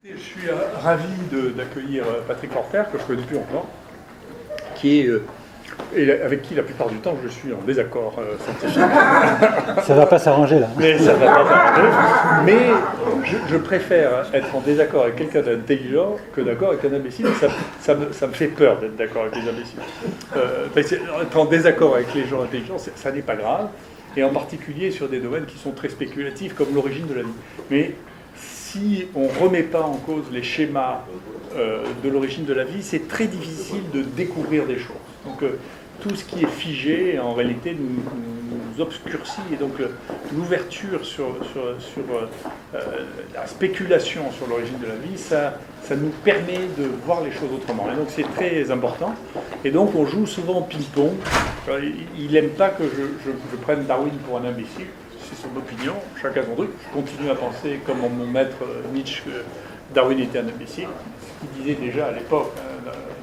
Je suis ravi d'accueillir Patrick Forter, que je connais depuis longtemps, et avec qui la plupart du temps je suis en désaccord scientifique. Ça va pas s'arranger là. Mais ça va pas s'arranger. Mais je préfère être en désaccord avec quelqu'un d'intelligent que d'accord avec un imbécile. Ça me fait peur d'être d'accord avec les imbéciles. Être en désaccord avec les gens intelligents, ça n'est pas grave, et en particulier sur des domaines qui sont très spéculatifs comme l'origine de la vie. Mais si on ne remet pas en cause les schémas de l'origine de la vie, c'est très difficile de découvrir des choses. Donc tout ce qui est figé, en réalité, nous obscurcit. Et donc l'ouverture sur la spéculation sur l'origine de la vie, ça nous permet de voir les choses autrement. Et donc c'est très important. Et donc on joue souvent au ping-pong. Il n'aime pas que je prenne Darwin pour un imbécile. C'est son opinion, chacun son truc. Je continue à penser, comme mon maître Nietzsche, que Darwin était un imbécile, ce qu'il disait déjà à l'époque,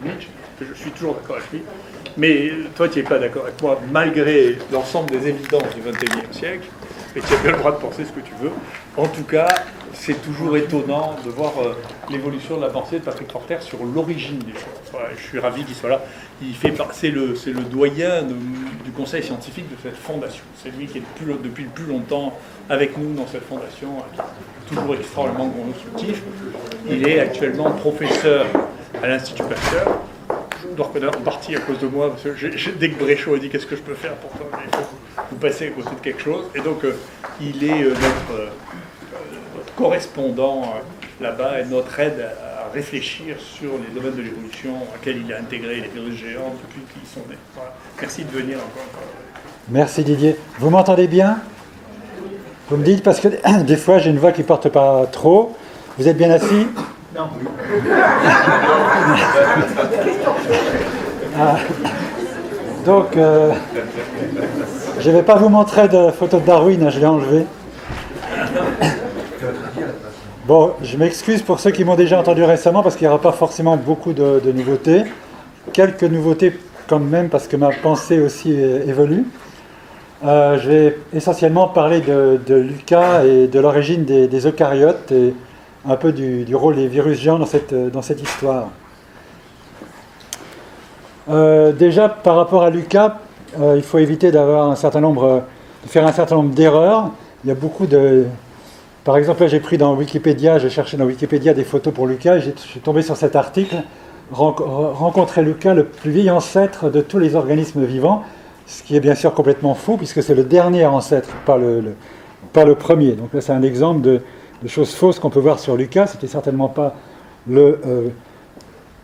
Nietzsche, que je suis toujours d'accord avec lui. Mais toi, tu n'es pas d'accord avec moi, malgré l'ensemble des évidences du XXIe siècle, et tu as bien le droit de penser ce que tu veux. En tout cas, c'est toujours étonnant de voir l'évolution de la pensée de Patrick Forter sur l'origine des choses. Voilà, je suis ravi qu'il soit là. C'est le doyen du conseil scientifique de cette fondation. C'est lui qui est depuis le plus longtemps avec nous dans cette fondation, toujours extrêmement constructif. Il est actuellement professeur à l'Institut Pasteur. Je dois reconnaître en partie à cause de moi, parce que dès que Bréchot a dit qu'est-ce que je peux faire pour toi, il faut vous passer à côté de quelque chose. Et donc il est notre correspondant là-bas et notre aide à réfléchir sur les domaines de l'évolution auxquels il a intégré les virus géants depuis qu'ils sont nés. Voilà. Merci de venir encore. Merci Didier. Vous m'entendez bien? Vous me dites, parce que des fois j'ai une voix qui ne porte pas trop. Vous êtes bien assis? Non. Donc, je ne vais pas vous montrer de photo de Darwin, je l'ai enlevé. Bon, je m'excuse pour ceux qui m'ont déjà entendu récemment, parce qu'il n'y aura pas forcément beaucoup de nouveautés. Quelques nouveautés quand même, parce que ma pensée aussi évolue. Je vais essentiellement parler de Lucas et de l'origine des eucaryotes, et un peu du rôle des virus géants dans cette histoire. Déjà, par rapport à Lucas, il faut éviter de faire un certain nombre d'erreurs. Il y a beaucoup de... Par exemple, là, j'ai cherché dans Wikipédia des photos pour Lucas, et je suis tombé sur cet article, rencontrer Lucas, le plus vieil ancêtre de tous les organismes vivants, ce qui est bien sûr complètement faux, puisque c'est le dernier ancêtre, pas le premier. Donc là, c'est un exemple de choses fausses qu'on peut voir sur Lucas. C'était certainement pas le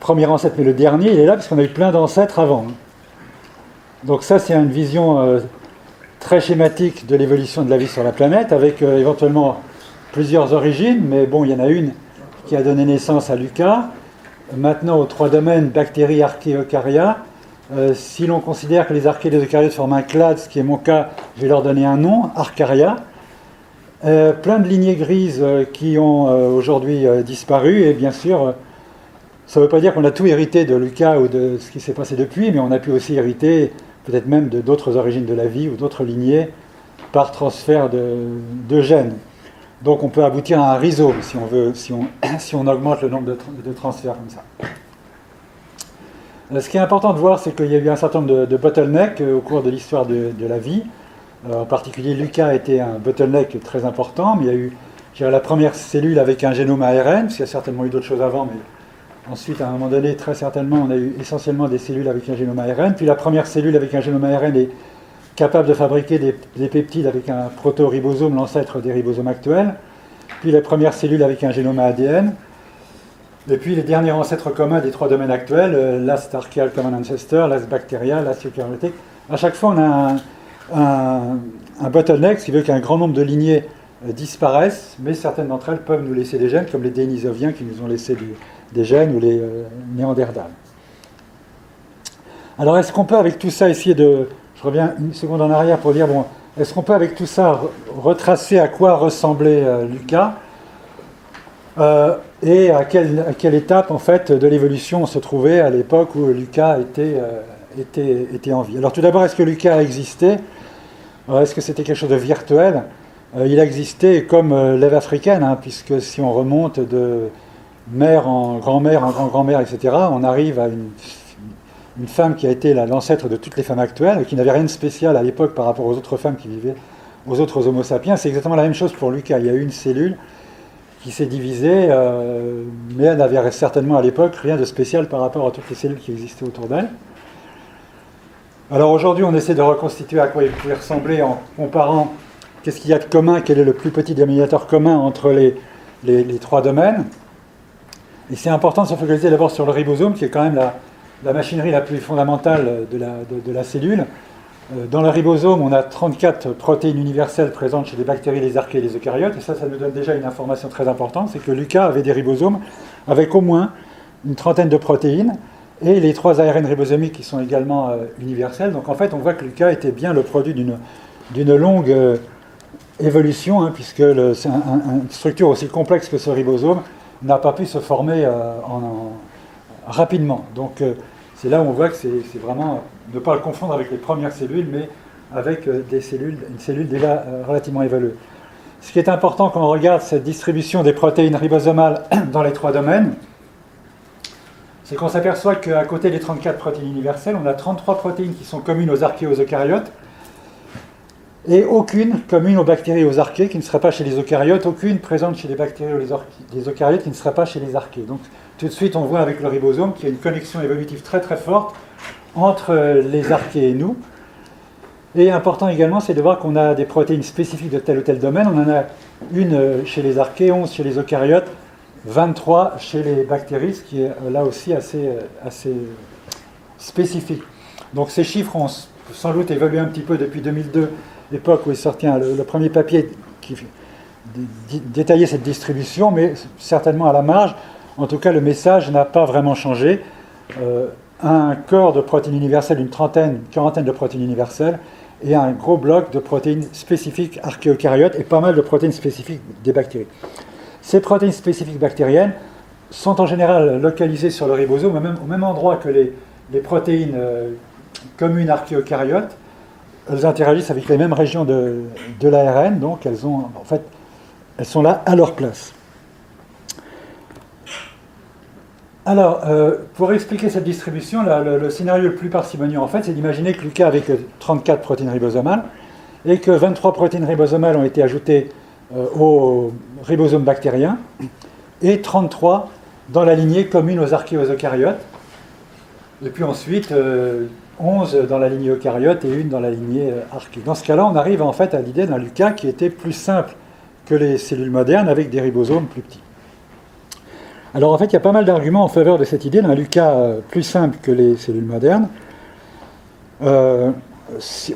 premier ancêtre, mais le dernier. Il est là parce qu'on a eu plein d'ancêtres avant. Donc ça, c'est une vision très schématique de l'évolution de la vie sur la planète, avec éventuellement plusieurs origines, mais bon, il y en a une qui a donné naissance à Lucas. Maintenant, aux trois domaines, bactéries, archées, eucarya. Si l'on considère que les archées et les eucaryotes forment un clade, ce qui est mon cas, je vais leur donner un nom, Archaria. Plein de lignées grises qui ont aujourd'hui disparu, et bien sûr, ça ne veut pas dire qu'on a tout hérité de Lucas ou de ce qui s'est passé depuis, mais on a pu aussi hériter peut-être même d'autres origines de la vie ou d'autres lignées par transfert de gènes. Donc on peut aboutir à un rhizome si on augmente le nombre de transferts comme ça. Ce qui est important de voir, c'est qu'il y a eu un certain nombre de bottlenecks au cours de l'histoire de la vie. En particulier, Lucas a été un bottleneck très important, mais il y a eu la première cellule avec un génome ARN, parce qu'il y a certainement eu d'autres choses avant, mais ensuite, à un moment donné, très certainement, on a eu essentiellement des cellules avec un génome ARN. Puis la première cellule avec un génome ARN est capable de fabriquer des peptides avec un proto-ribosome, l'ancêtre des ribosomes actuels. Puis la première cellule avec un génome ADN. Et puis les derniers ancêtres communs des trois domaines actuels, Last Archaeal Common Ancestor, Last Bacteria, Last Eukaryotic. À chaque fois, on a un bottleneck, ce qui veut qu'un grand nombre de lignées disparaissent, mais certaines d'entre elles peuvent nous laisser des gènes, comme les Denisoviens qui nous ont laissé des gènes, ou les Néandertals. Alors, est-ce qu'on peut, avec tout ça, essayer de... Je reviens une seconde en arrière pour dire, bon, est-ce qu'on peut, avec tout ça, retracer à quoi ressemblait Lucas et à quelle étape, en fait, de l'évolution on se trouvait à l'époque où Lucas était en vie. Alors, tout d'abord, est-ce que Lucas a existé? Est-ce que c'était quelque chose de virtuel? Il a existé comme l'Ève africaine, puisque si on remonte mère en grand-mère, en grand-grand-mère, etc., on arrive à une femme qui a été l'ancêtre de toutes les femmes actuelles et qui n'avait rien de spécial à l'époque par rapport aux autres femmes qui vivaient, aux autres Homo sapiens. C'est exactement la même chose pour Lucas. Il y a eu une cellule qui s'est divisée, mais elle n'avait certainement à l'époque rien de spécial par rapport à toutes les cellules qui existaient autour d'elle. Alors aujourd'hui, on essaie de reconstituer à quoi il pouvait ressembler en comparant qu'est-ce qu'il y a de commun, quel est le plus petit dénominateur commun entre les trois domaines. Et c'est important de se focaliser d'abord sur le ribosome, qui est quand même la machinerie la plus fondamentale de la cellule. Dans le ribosome, on a 34 protéines universelles présentes chez les bactéries, les archées et les eucaryotes. Et ça nous donne déjà une information très importante, c'est que Lucas avait des ribosomes avec au moins une trentaine de protéines, et les 3 ARN ribosomiques qui sont également universels. Donc en fait, on voit que Lucas était bien le produit d'une longue évolution, hein, puisque une structure aussi complexe que ce ribosome n'a pas pu se former rapidement. Donc c'est là où on voit que c'est vraiment ne pas le confondre avec les premières cellules, mais avec une cellule déjà relativement évoluée. Ce qui est important quand on regarde cette distribution des protéines ribosomales dans les 3 domaines, c'est qu'on s'aperçoit qu'à côté des 34 protéines universelles, on a 33 protéines qui sont communes aux archées et aux eucaryotes, et aucune commune aux bactéries et aux archées qui ne serait pas chez les eucaryotes, aucune présente chez les bactéries ou les eucaryotes qui ne serait pas chez les archées. Donc tout de suite, on voit avec le ribosome qu'il y a une connexion évolutive très très forte entre les archées et nous. Et important également, c'est de voir qu'on a des protéines spécifiques de tel ou tel domaine. On en a une chez les archées, 11 chez les eucaryotes, 23 chez les bactéries, ce qui est là aussi assez spécifique. Donc ces chiffres ont sans doute évolué un petit peu depuis 2002, époque où est sorti le premier papier qui détaillait cette distribution, mais certainement à la marge. En tout cas, le message n'a pas vraiment changé. Un corps de protéines universelles, une quarantaine de protéines universelles, et un gros bloc de protéines spécifiques archéocaryotes et pas mal de protéines spécifiques des bactéries. Ces protéines spécifiques bactériennes sont en général localisées sur le ribosome au même endroit que les protéines communes archéocaryotes. Elles interagissent avec les mêmes régions de l'ARN, donc elles sont là à leur place. Alors, pour expliquer cette distribution, le scénario le plus parcimonieux, en fait, c'est d'imaginer que Lucas avait que 34 protéines ribosomales et que 23 protéines ribosomales ont été ajoutées au ribosome bactérien et 33 dans la lignée commune aux archées et aux eucaryotes. Et puis ensuite, 11 dans la lignée eucaryote et une dans la lignée archée. Dans ce cas-là, on arrive en fait à l'idée d'un Lucas qui était plus simple que les cellules modernes avec des ribosomes plus petits. Alors en fait, il y a pas mal d'arguments en faveur de cette idée d'un Lucas plus simple que les cellules modernes. Si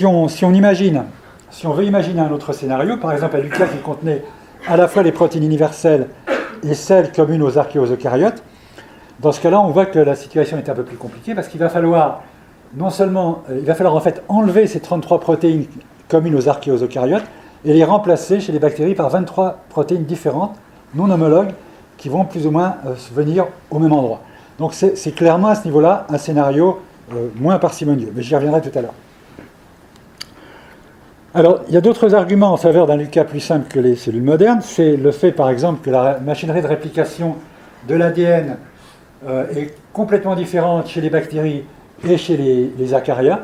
on veut imaginer un autre scénario, par exemple un Lucas qui contenait à la fois les protéines universelles et celles communes aux archées et aux eucaryotes, dans ce cas-là, on voit que la situation est un peu plus compliquée parce qu'il va falloir en fait enlever ces 33 protéines communes aux archées et aux eucaryotes et les remplacer chez les bactéries par 23 protéines différentes, non homologues, qui vont plus ou moins venir au même endroit. Donc c'est clairement à ce niveau-là un scénario moins parcimonieux, mais j'y reviendrai tout à l'heure. Alors, il y a d'autres arguments en faveur d'un Lucas plus simple que les cellules modernes. C'est le fait, par exemple, que la machinerie de réplication de l'ADN est complètement différente chez les bactéries et chez les acariens,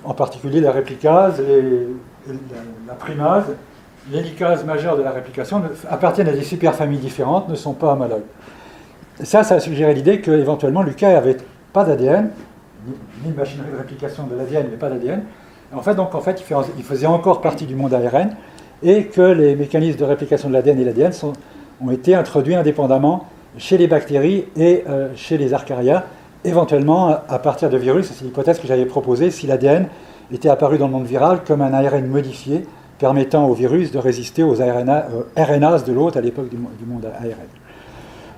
en particulier la réplicase, la primase. Les licases majeures de la réplication appartiennent à des superfamilles différentes, ne sont pas homologues. Ça a suggéré l'idée qu'éventuellement Lucas n'avait pas d'ADN, ni de machinerie de réplication de l'ADN, mais pas d'ADN. En fait, il faisait encore partie du monde ARN, et que les mécanismes de réplication de l'ADN et l'ADN ont été introduits indépendamment chez les bactéries et chez les archarias, éventuellement à partir de virus. C'est l'hypothèse que j'avais proposée, si l'ADN était apparu dans le monde viral comme un ARN modifié, permettant au virus de résister aux RNAs de l'hôte à l'époque du monde ARN.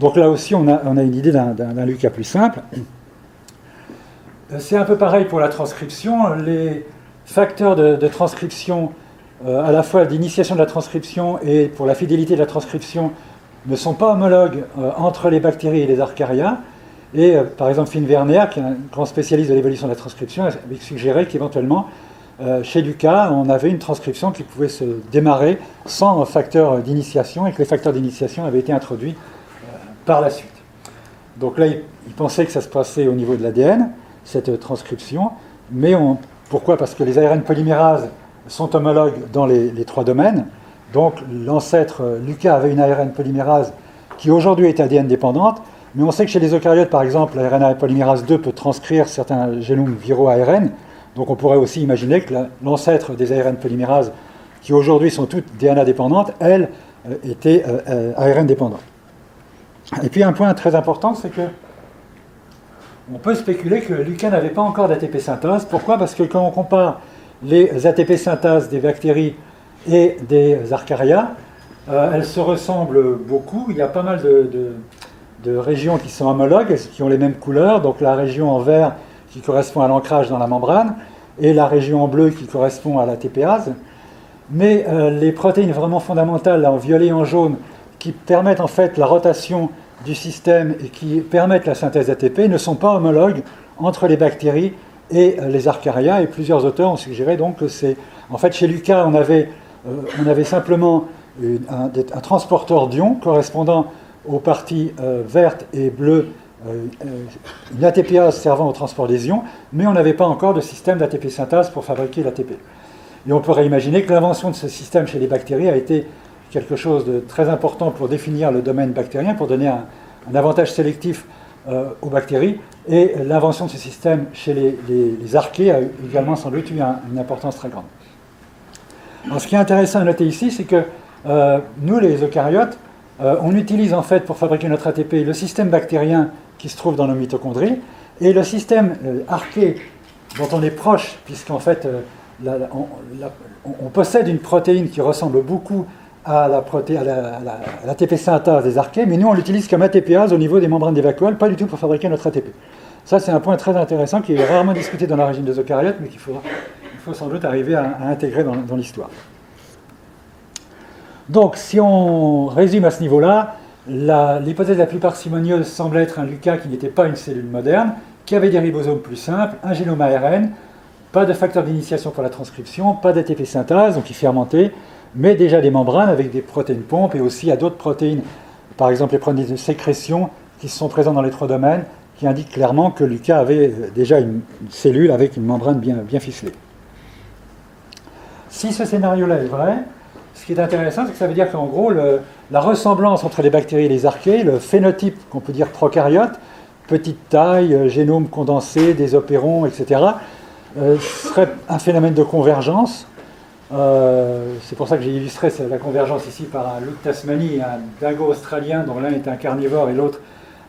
Donc là aussi, on a une idée d'un Lucas plus simple. C'est un peu pareil pour la transcription. Les facteurs de transcription, à la fois d'initiation de la transcription et pour la fidélité de la transcription, ne sont pas homologues entre les bactéries et les archarias. Et par exemple, Finn Werner, qui est un grand spécialiste de l'évolution de la transcription, avait suggéré qu'éventuellement, chez Lucas, on avait une transcription qui pouvait se démarrer sans facteur d'initiation et que les facteurs d'initiation avaient été introduits par la suite. Donc là, il pensait que ça se passait au niveau de l'ADN, cette transcription, mais pourquoi? Parce que les ARN polymérases sont homologues dans les trois domaines. Donc l'ancêtre Lucas avait une ARN polymérase qui aujourd'hui est ADN dépendante, mais on sait que chez les eucaryotes, par exemple, l'ARN polymérase 2 peut transcrire certains génomes viraux ARN. Donc on pourrait aussi imaginer que l'ancêtre des ARN polymérases, qui aujourd'hui sont toutes DNA dépendantes, elles étaient ARN dépendantes. Et puis un point très important, c'est que on peut spéculer que Lucas n'avait pas encore d'ATP synthase. Pourquoi? Parce que quand on compare les ATP synthase des bactéries et des archaria, elles se ressemblent beaucoup. Il y a pas mal de régions qui sont homologues, qui ont les mêmes couleurs. Donc la région en vert qui correspond à l'ancrage dans la membrane et la région en bleu qui correspond à l'ATPase. Mais les protéines vraiment fondamentales, là, en violet et en jaune, qui permettent en fait la rotation du système et qui permettent la synthèse d'ATP, ne sont pas homologues entre les bactéries et les archaria. Et plusieurs auteurs ont suggéré donc que c'est... En fait, chez Lucas, on avait simplement un transporteur d'ions correspondant aux parties vertes et bleues, une ATPase servant au transport des ions, mais on n'avait pas encore de système d'ATP synthase pour fabriquer l'ATP. Et on pourrait imaginer que l'invention de ce système chez les bactéries a été quelque chose de très important pour définir le domaine bactérien, pour donner un avantage sélectif aux bactéries, et l'invention de ce système chez les archées a également sans doute eu une importance très grande. Alors, ce qui est intéressant à noter ici, c'est que nous, les eucaryotes, on utilise en fait pour fabriquer notre ATP le système bactérien qui se trouve dans nos mitochondries, et le système arché dont on est proche, puisqu'en fait on possède une protéine qui ressemble beaucoup à l'ATP synthase des archées, mais nous on l'utilise comme ATPase au niveau des membranes des vacuoles, pas du tout pour fabriquer notre ATP. Ça c'est un point très intéressant qui est rarement discuté dans l'origine des eucaryotes, mais il faut sans doute arriver à intégrer dans l'histoire. Donc si on résume à ce niveau-là, l'hypothèse la plus parcimonieuse semble être un Lucas qui n'était pas une cellule moderne, qui avait des ribosomes plus simples, un génome ARN, pas de facteur d'initiation pour la transcription, pas d'ATP synthase, donc il fermentait, mais déjà des membranes avec des protéines pompes et aussi à d'autres protéines, par exemple les protéines de sécrétion qui sont présentes dans les trois domaines, qui indiquent clairement que Lucas avait déjà une cellule avec une membrane bien ficelée. Si ce scénario-là est vrai, ce qui est intéressant, c'est que ça veut dire qu'en gros, la ressemblance entre les bactéries et les archées, le phénotype qu'on peut dire prokaryote, petite taille, génome condensé, des opérons, etc., serait un phénomène de convergence. C'est pour ça que j'ai illustré la convergence ici par un loup de Tasmanie et un dingo australien, dont l'un est un carnivore et l'autre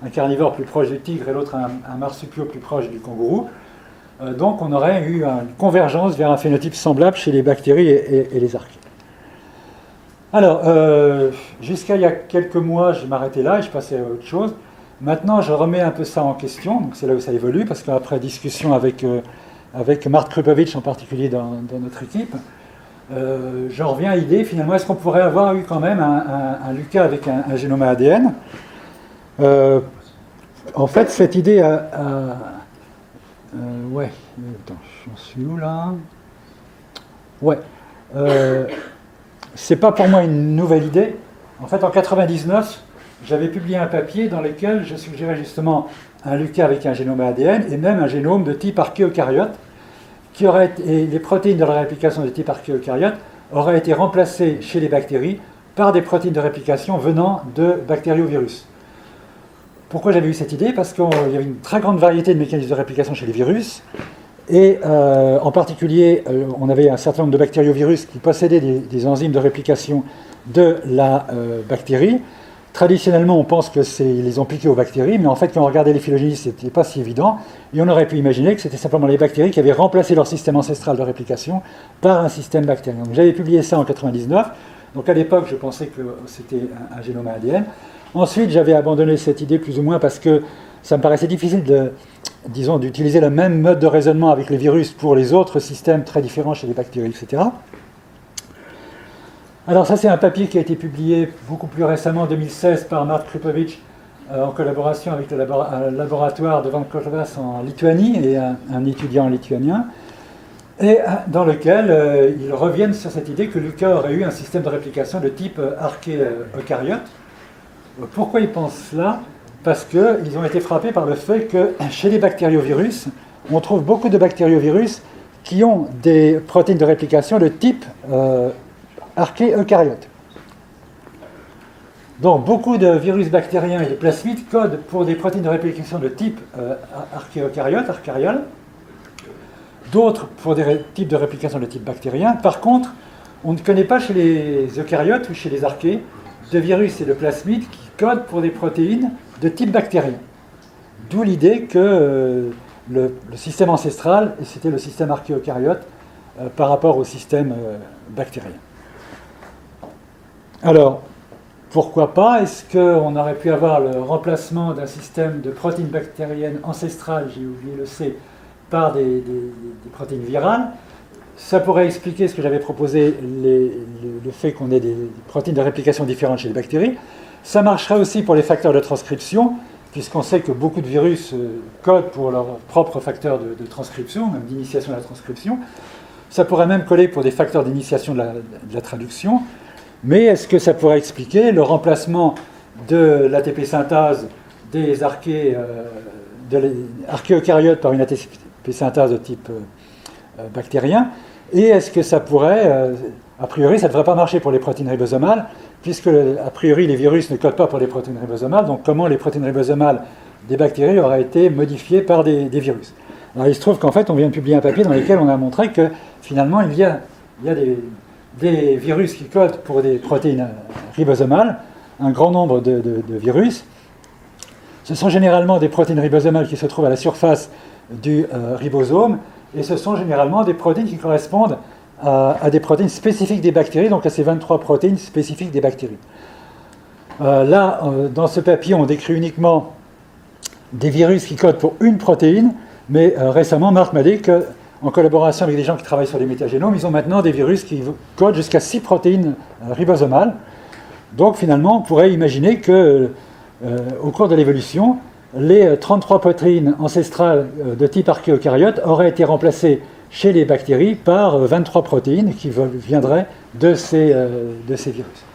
un carnivore plus proche du tigre et l'autre un marsupio plus proche du kangourou. Donc on aurait eu une convergence vers un phénotype semblable chez les bactéries et les archées. Alors, jusqu'à il y a quelques mois, je m'arrêtais là et je passais à autre chose. Maintenant, je remets un peu ça en question, donc c'est là où ça évolue, parce qu'après discussion avec Mark Krupovich en particulier dans notre équipe, j'en reviens à l'idée, finalement, est-ce qu'on pourrait avoir eu quand même un Lucas avec un génome ADN? En fait, cette idée ouais, attends, j'en suis où là? Ouais. C'est pas pour moi une nouvelle idée. En fait, en 1999, j'avais publié un papier dans lequel je suggérais justement un Lucas avec un génome ADN et même un génome de type archéocaryote, et les protéines de la réplication de type archéocaryote auraient été remplacées chez les bactéries par des protéines de réplication venant de bactériovirus. Pourquoi j'avais eu cette idée? Parce qu'il y avait une très grande variété de mécanismes de réplication chez les virus, et en particulier, on avait un certain nombre de bactériovirus qui possédaient des enzymes de réplication de la bactérie. Traditionnellement, on pense qu'ils les ont piqués aux bactéries, mais en fait, quand on regardait les phylogénies, ce n'était pas si évident, et on aurait pu imaginer que c'était simplement les bactéries qui avaient remplacé leur système ancestral de réplication par un système bactérien. Donc, j'avais publié ça en 1999, donc à l'époque, je pensais que c'était un génome ADN. Ensuite, j'avais abandonné cette idée plus ou moins parce que ça me paraissait difficile d'utiliser le même mode de raisonnement avec les virus pour les autres systèmes très différents chez les bactéries, etc. Alors ça, c'est un papier qui a été publié beaucoup plus récemment, en 2016, par Mark Krupovich, en collaboration avec le laboratoire de Vancouveras en Lituanie et un étudiant lituanien, et dans lequel ils reviennent sur cette idée que Lucas aurait eu un système de réplication de type archéeucaryote. Pourquoi ils pensent cela? Parce qu'ils ont été frappés par le fait que chez les bactériovirus, on trouve beaucoup de bactériovirus qui ont des protéines de réplication de type archéeucaryote. Donc beaucoup de virus bactériens et de plasmides codent pour des protéines de réplication de type archéeucaryote, arcariole, d'autres pour des types de réplication de type bactérien. Par contre, on ne connaît pas chez les eucaryotes ou chez les archées de virus et de plasmides qui codent pour des protéines de type bactérien. D'où l'idée que le système ancestral, c'était le système archéeucaryote par rapport au système bactérien. Alors, pourquoi pas? Est-ce qu'on aurait pu avoir le remplacement d'un système de protéines bactériennes ancestrales, j'ai oublié le C, par des protéines virales? Ça pourrait expliquer ce que j'avais proposé, le fait qu'on ait des protéines de réplication différentes chez les bactéries. Ça marcherait aussi pour les facteurs de transcription, puisqu'on sait que beaucoup de virus codent pour leurs propres facteurs de transcription, même d'initiation de la transcription. Ça pourrait même coller pour des facteurs d'initiation de la traduction. Mais est-ce que ça pourrait expliquer le remplacement de l'ATP synthase des archéeucaryotes par une ATP synthase de type bactérien? Et est-ce que ça pourrait, a priori, ça ne devrait pas marcher pour les protéines ribosomales, puisque a priori les virus ne codent pas pour les protéines ribosomales, donc comment les protéines ribosomales des bactéries auraient été modifiées par des virus? Alors il se trouve qu'en fait on vient de publier un papier dans lequel on a montré que finalement il y a des virus qui codent pour des protéines ribosomales, un grand nombre de virus. Ce sont généralement des protéines ribosomales qui se trouvent à la surface du ribosome, et ce sont généralement des protéines qui correspondent à des protéines spécifiques des bactéries, donc à ces 23 protéines spécifiques des bactéries. Là, dans ce papier, on décrit uniquement des virus qui codent pour une protéine, mais récemment, Marc m'a dit qu'en collaboration avec des gens qui travaillent sur les métagénomes, ils ont maintenant des virus qui codent jusqu'à 6 protéines ribosomales. Donc finalement, on pourrait imaginer que, au cours de l'évolution, les 33 protéines ancestrales de type archéeucaryote auraient été remplacées chez les bactéries par 23 protéines qui viendraient de ces virus.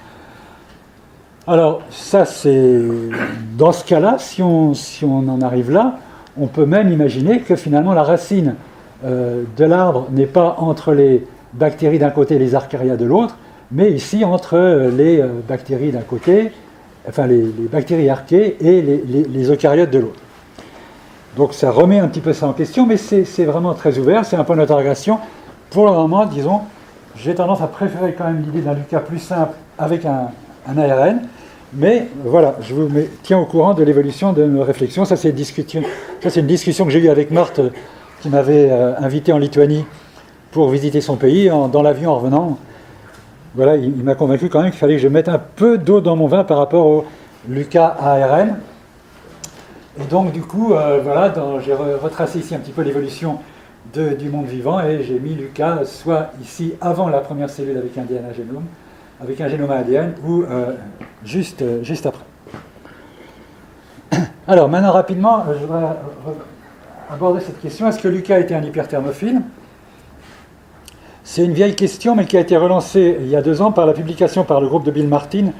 Alors, ça, c'est dans ce cas-là, si on en arrive là, on peut même imaginer que finalement la racine de l'arbre n'est pas entre les bactéries d'un côté et les archaria de l'autre, mais ici entre les bactéries d'un côté, enfin les bactéries archées et les eucaryotes de l'autre. Donc ça remet un petit peu ça en question, mais c'est vraiment très ouvert, c'est un point d'interrogation. Pour le moment, disons, j'ai tendance à préférer quand même l'idée d'un Luca plus simple avec un ARN, mais voilà, je vous tiens au courant de l'évolution de nos réflexions. Ça, c'est une discussion que j'ai eue avec Marthe, qui m'avait invité en Lituanie pour visiter son pays, dans l'avion en revenant. Voilà, il m'a convaincu quand même qu'il fallait que je mette un peu d'eau dans mon vin par rapport au Luca ARN. Et donc, du coup, voilà, j'ai retracé ici un petit peu l'évolution du monde vivant, et j'ai mis Luca soit ici avant la première cellule avec un DNA génome, avec un génome ADN, ou juste après. Alors, maintenant, rapidement, je voudrais aborder cette question. Est-ce que Luca était un hyperthermophile? C'est une vieille question, mais qui a été relancée il y a 2 ans par la publication par le groupe de Bill Martin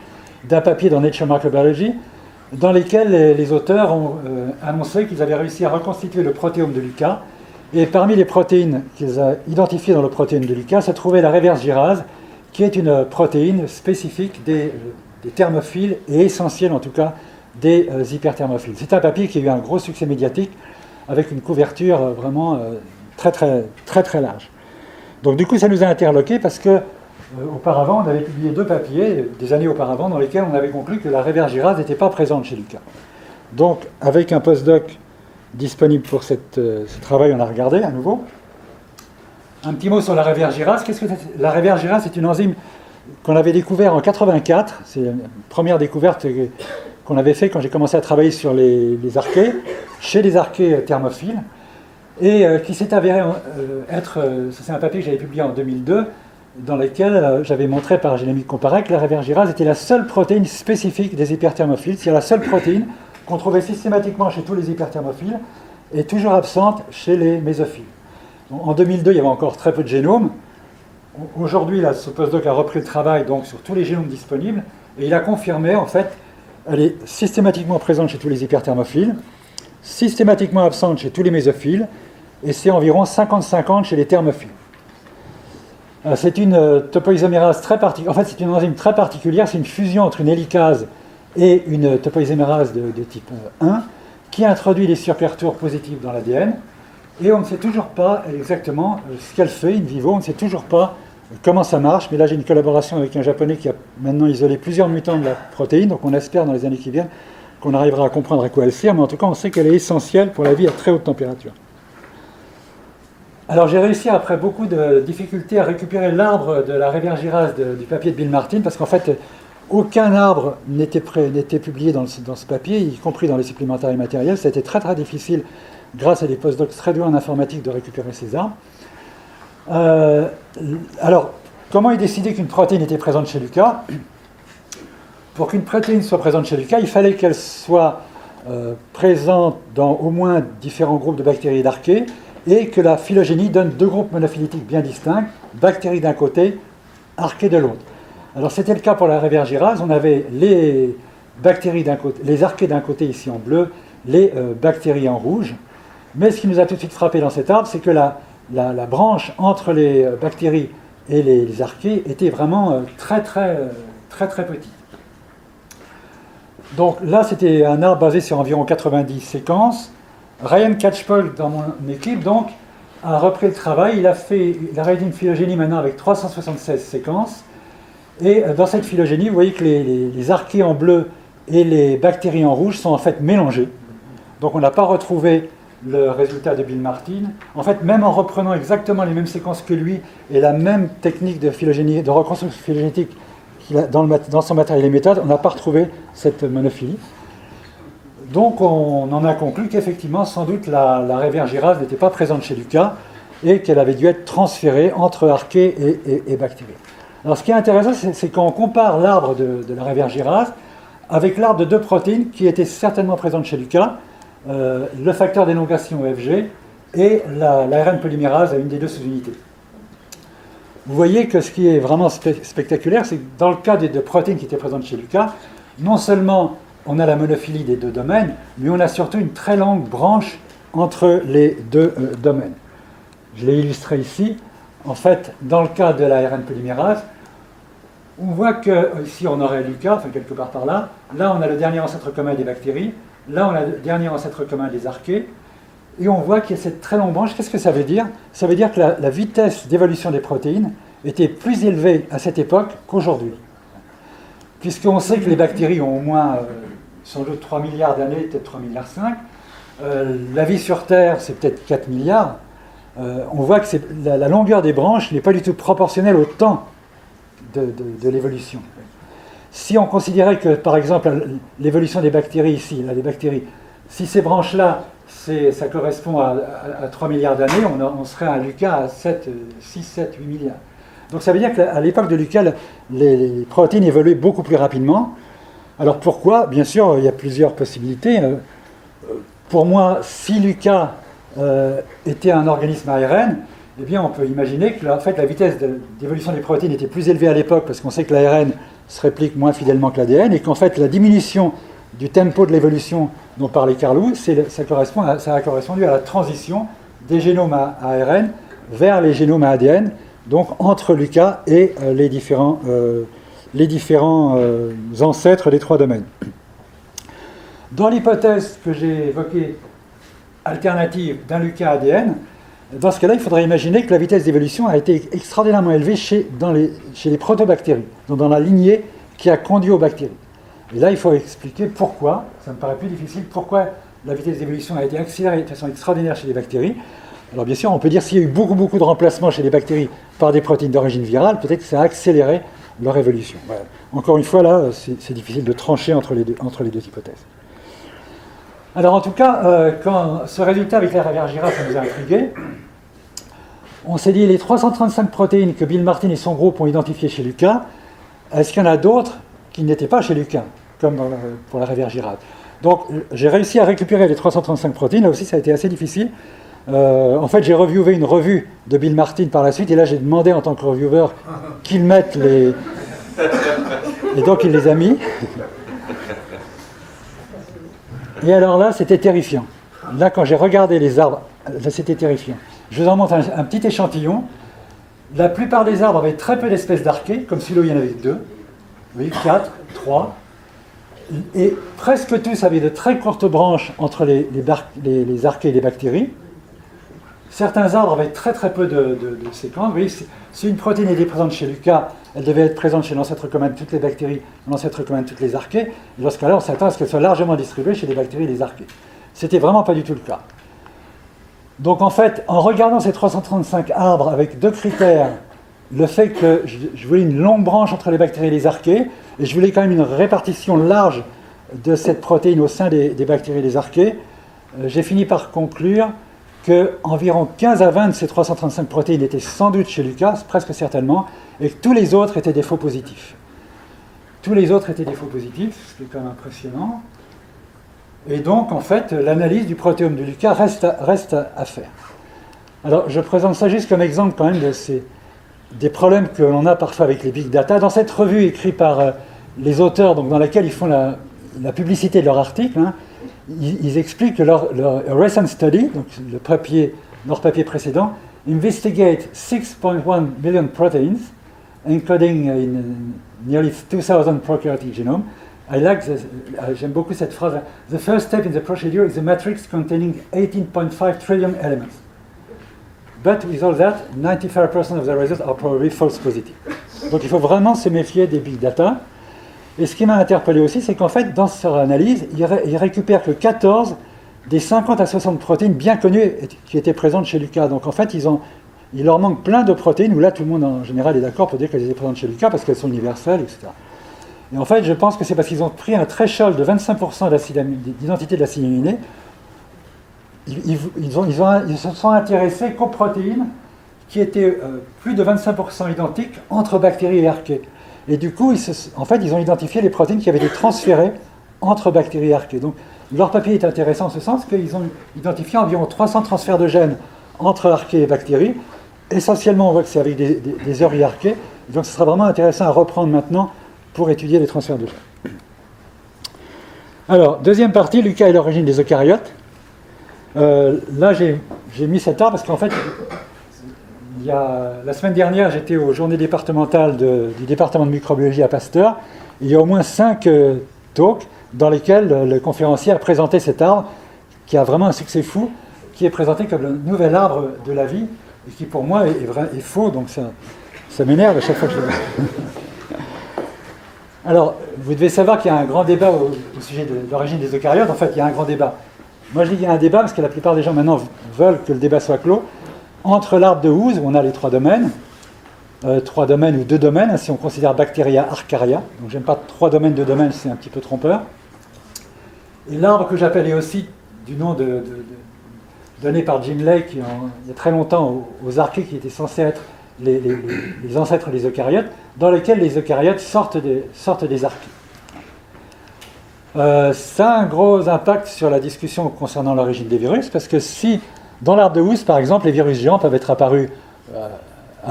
d'un papier dans Nature Microbiology, dans lesquels les auteurs ont annoncé qu'ils avaient réussi à reconstituer le protéome de Luca. Et parmi les protéines qu'ils ont identifiées dans le protéome de Luca, se trouvait la reverse gyrase, qui est une protéine spécifique des thermophiles et essentielle en tout cas des hyperthermophiles. C'est un papier qui a eu un gros succès médiatique avec une couverture vraiment très large. Donc du coup, ça nous a interloqués parce que auparavant, on avait publié 2 papiers, des années auparavant, dans lesquels on avait conclu que la reverse gyrase n'était pas présente chez Luca. Donc, avec un postdoc disponible pour ce travail, on a regardé à nouveau. Un petit mot sur la reverse gyrase. Qu'est-ce que c'est? La reverse gyrase, c'est une enzyme qu'on avait découverte en 1984. C'est la première découverte qu'on avait faite quand j'ai commencé à travailler sur les archées, chez les archées thermophiles, et qui s'est avéré être, c'est un papier que j'avais publié en 2002, dans lequel j'avais montré par génomique comparée que la reverse gyrase était la seule protéine spécifique des hyperthermophiles, c'est la seule protéine qu'on trouvait systématiquement chez tous les hyperthermophiles et toujours absente chez les mésophiles. En 2002, il y avait encore très peu de génomes. Aujourd'hui, ce postdoc a repris le travail donc, sur tous les génomes disponibles, et il a confirmé en fait elle est systématiquement présente chez tous les hyperthermophiles, systématiquement absente chez tous les mésophiles, et c'est environ 50-50 chez les thermophiles. C'est une topoisomérase très particulière. En fait, c'est une enzyme très particulière. C'est une fusion entre une hélicase et une topoisomérase de type 1 qui introduit les surpères tours positifs dans l'ADN. Et on ne sait toujours pas exactement ce qu'elle fait in vivo. On ne sait toujours pas comment ça marche. Mais là, j'ai une collaboration avec un Japonais qui a maintenant isolé plusieurs mutants de la protéine. Donc, on espère dans les années qui viennent qu'on arrivera à comprendre à quoi elle sert. Mais en tout cas, on sait qu'elle est essentielle pour la vie à très haute température. Alors j'ai réussi après beaucoup de difficultés à récupérer l'arbre de la révergirase du papier de Bill Martin, parce qu'en fait aucun arbre n'était publié dans ce papier, y compris dans les supplémentaires immatériels. Ça a été très très difficile, grâce à des postdocs très doués en informatique, de récupérer ces arbres. Alors, comment est décidé qu'une protéine était présente chez Lucas? Pour qu'une protéine soit présente chez Lucas, il fallait qu'elle soit présente dans au moins différents groupes de bactéries et d'archées, et que la phylogénie donne deux groupes monophylétiques bien distincts, bactéries d'un côté, archées de l'autre. Alors c'était le cas pour la révergirase, on avait les bactéries d'un côté, les archées d'un côté ici en bleu, les bactéries en rouge, mais ce qui nous a tout de suite frappé dans cet arbre, c'est que la branche entre les bactéries et les archées était vraiment très petite. Donc là c'était un arbre basé sur environ 90 séquences. Ryan Catchpole, dans mon équipe, donc, a repris le travail. Il a réalisé une phylogénie maintenant avec 376 séquences. Et dans cette phylogénie, vous voyez que les archées en bleu et les bactéries en rouge sont en fait mélangées. Donc on n'a pas retrouvé le résultat de Bill Martin. En fait, même en reprenant exactement les mêmes séquences que lui et la même technique de reconstruction phylogénétique qu'il a dans son matériel et méthode, on n'a pas retrouvé cette monophylie. Donc on en a conclu qu'effectivement, sans doute, la révergirase n'était pas présente chez Lucas et qu'elle avait dû être transférée entre archées et bactéries. Alors ce qui est intéressant, c'est quand on compare l'arbre de la révergirase avec l'arbre de deux protéines qui étaient certainement présentes chez Lucas, le facteur d'élongation EFG et l'ARN polymérase à une des deux sous-unités. Vous voyez que ce qui est vraiment spectaculaire, c'est que dans le cas des deux protéines qui étaient présentes chez Lucas, non seulement on a la monophylie des deux domaines, mais on a surtout une très longue branche entre les deux domaines. Je l'ai illustré ici. En fait, dans le cas de l'ARN polymérase, on voit que, ici on aurait Lucas, enfin quelque part par là, là on a le dernier ancêtre commun des bactéries, là on a le dernier ancêtre commun des archées, et on voit qu'il y a cette très longue branche. Qu'est-ce que ça veut dire? Ça veut dire que la vitesse d'évolution des protéines était plus élevée à cette époque qu'aujourd'hui. Puisqu'on sait que les bactéries ont au moins sans doute 3 milliards d'années, peut-être 3 milliards 5. La vie sur Terre, c'est peut-être 4 milliards. On voit que la longueur des branches n'est pas du tout proportionnelle au temps de l'évolution. Si on considérait que, par exemple, l'évolution des bactéries ici, là, des bactéries, si ces branches-là, ça correspond à 3 milliards d'années, on serait à Lucas à 6, 7, 8 milliards. Donc ça veut dire qu'à l'époque de Lucas, les protéines évoluaient beaucoup plus rapidement. Alors pourquoi? Bien sûr, il y a plusieurs possibilités. Pour moi, si Lucas était un organisme ARN, eh bien on peut imaginer que en fait, la vitesse d'évolution des protéines était plus élevée à l'époque, parce qu'on sait que l'ARN se réplique moins fidèlement que l'ADN, et qu'en fait la diminution du tempo de l'évolution dont parlait Carlou, ça a correspondu à la transition des génomes à ARN vers les génomes à ADN, donc entre Lucas et les différents ancêtres des trois domaines. Dans l'hypothèse que j'ai évoquée, alternative d'un Lucas ADN, dans ce cas-là, il faudrait imaginer que la vitesse d'évolution a été extraordinairement élevée chez les protobactéries, donc dans la lignée qui a conduit aux bactéries. Et là, il faut expliquer pourquoi, ça me paraît plus difficile, pourquoi la vitesse d'évolution a été accélérée de façon extraordinaire chez les bactéries. Alors bien sûr, on peut dire s'il y a eu beaucoup de remplacements chez les bactéries par des protéines d'origine virale, peut-être que ça a accéléré leur évolution. Voilà. Encore une fois, là, c'est difficile de trancher entre les deux hypothèses. Alors en tout cas, quand ce résultat avec la révergirase, ça nous a intrigués, on s'est dit les 335 protéines que Bill Martin et son groupe ont identifiées chez Lucas, est-ce qu'il y en a d'autres qui n'étaient pas chez Lucas, comme pour la révergirase? Donc j'ai réussi à récupérer les 335 protéines, là aussi ça a été assez difficile. En fait, j'ai reviewé une revue de Bill Martin par la suite, et là j'ai demandé en tant que reviewer qu'il mette les... Et donc il les a mis. Et alors là, c'était terrifiant. Là, quand j'ai regardé les arbres, là, c'était terrifiant. Je vous en montre un petit échantillon. La plupart des arbres avaient très peu d'espèces d'archées, comme celui-là, il y en avait 2. Oui, 4, 3. Et presque tous avaient de très courtes branches entre les archées et les bactéries. Certains arbres avaient très très peu de séquences. Vous voyez, si une protéine était présente chez Lucas, elle devait être présente chez l'ancêtre commun de toutes les bactéries, l'ancêtre commun de toutes les archées. Et dans ce cas-là, on s'attend à ce qu'elle soit largement distribuée chez les bactéries et les archées. C'était vraiment pas du tout le cas. Donc en fait, en regardant ces 335 arbres avec 2 critères, le fait que je voulais une longue branche entre les bactéries et les archées, et je voulais quand même une répartition large de cette protéine au sein des bactéries et des archées, j'ai fini par conclure qu'environ 15 à 20 de ces 335 protéines étaient sans doute chez Lucas, presque certainement, et que tous les autres étaient des faux positifs. Tous les autres étaient des faux positifs, ce qui est quand même impressionnant. Et donc, en fait, l'analyse du protéome de Lucas reste à faire. Alors, je présente ça juste comme exemple quand même des problèmes que l'on a parfois avec les big data. Dans cette revue écrite par les auteurs, donc dans laquelle ils font la publicité de leur article, hein, ils expliquent que leur recent study, donc leur papier précédent, investigate 6.1 billion proteins, encoding in nearly 2000 prokaryotic genomes. J'aime beaucoup cette phrase. The first step in the procedure is a matrix containing 18.5 trillion elements. But with all that, 95% of the results are probably false positive. Donc il faut vraiment se méfier des big data. Et ce qui m'a interpellé aussi, c'est qu'en fait, dans leur analyse, ils récupèrent que 14 des 50 à 60 protéines bien connues qui étaient présentes chez Lucas. Donc en fait, il leur manque plein de protéines où là, tout le monde en général est d'accord pour dire qu'elles étaient présentes chez Lucas parce qu'elles sont universelles, etc. Et en fait, je pense que c'est parce qu'ils ont pris un threshold de 25% d'identité de l'acide aminé. Ils se sont intéressés qu'aux protéines qui étaient plus de 25% identiques entre bactéries et archées. Et du coup, ils ont identifié les protéines qui avaient été transférées entre bactéries et archées. Donc, leur papier est intéressant en ce sens qu'ils ont identifié environ 300 transferts de gènes entre archées et bactéries. Essentiellement, on voit que c'est avec des euryarchées. Donc, ce sera vraiment intéressant à reprendre maintenant pour étudier les transferts de gènes. Alors, deuxième partie, Lucas et l'origine des eucaryotes. Là, j'ai mis cet arbre parce qu'en fait, la semaine dernière, j'étais aux journées départementales du département de microbiologie à Pasteur. Il y a au moins 5 talks dans lesquels le conférencier a présenté cet arbre qui a vraiment un succès fou, qui est présenté comme le nouvel arbre de la vie et qui pour moi est faux, donc ça m'énerve à chaque fois que je le vois. Alors, vous devez savoir qu'il y a un grand débat au sujet de l'origine des eucaryotes. En fait, il y a un grand débat. Moi, je dis qu'il y a un débat parce que la plupart des gens maintenant veulent que le débat soit clos entre l'arbre de Woose, où on a les 3 domaines, 3 domaines ou 2 domaines, hein, si on considère Bacteria, Archaria. Donc, j'aime pas 3 domaines, 2 domaines, c'est un petit peu trompeur. Et l'arbre que j'appelle aussi du nom donné par Jim Lake il y a très longtemps aux archées qui étaient censés être les ancêtres des eucaryotes, dans lesquels les eucaryotes sortent des archées. Ça a un gros impact sur la discussion concernant l'origine des virus, parce que si, dans l'arbre de Woose, par exemple, les virus géants peuvent être apparus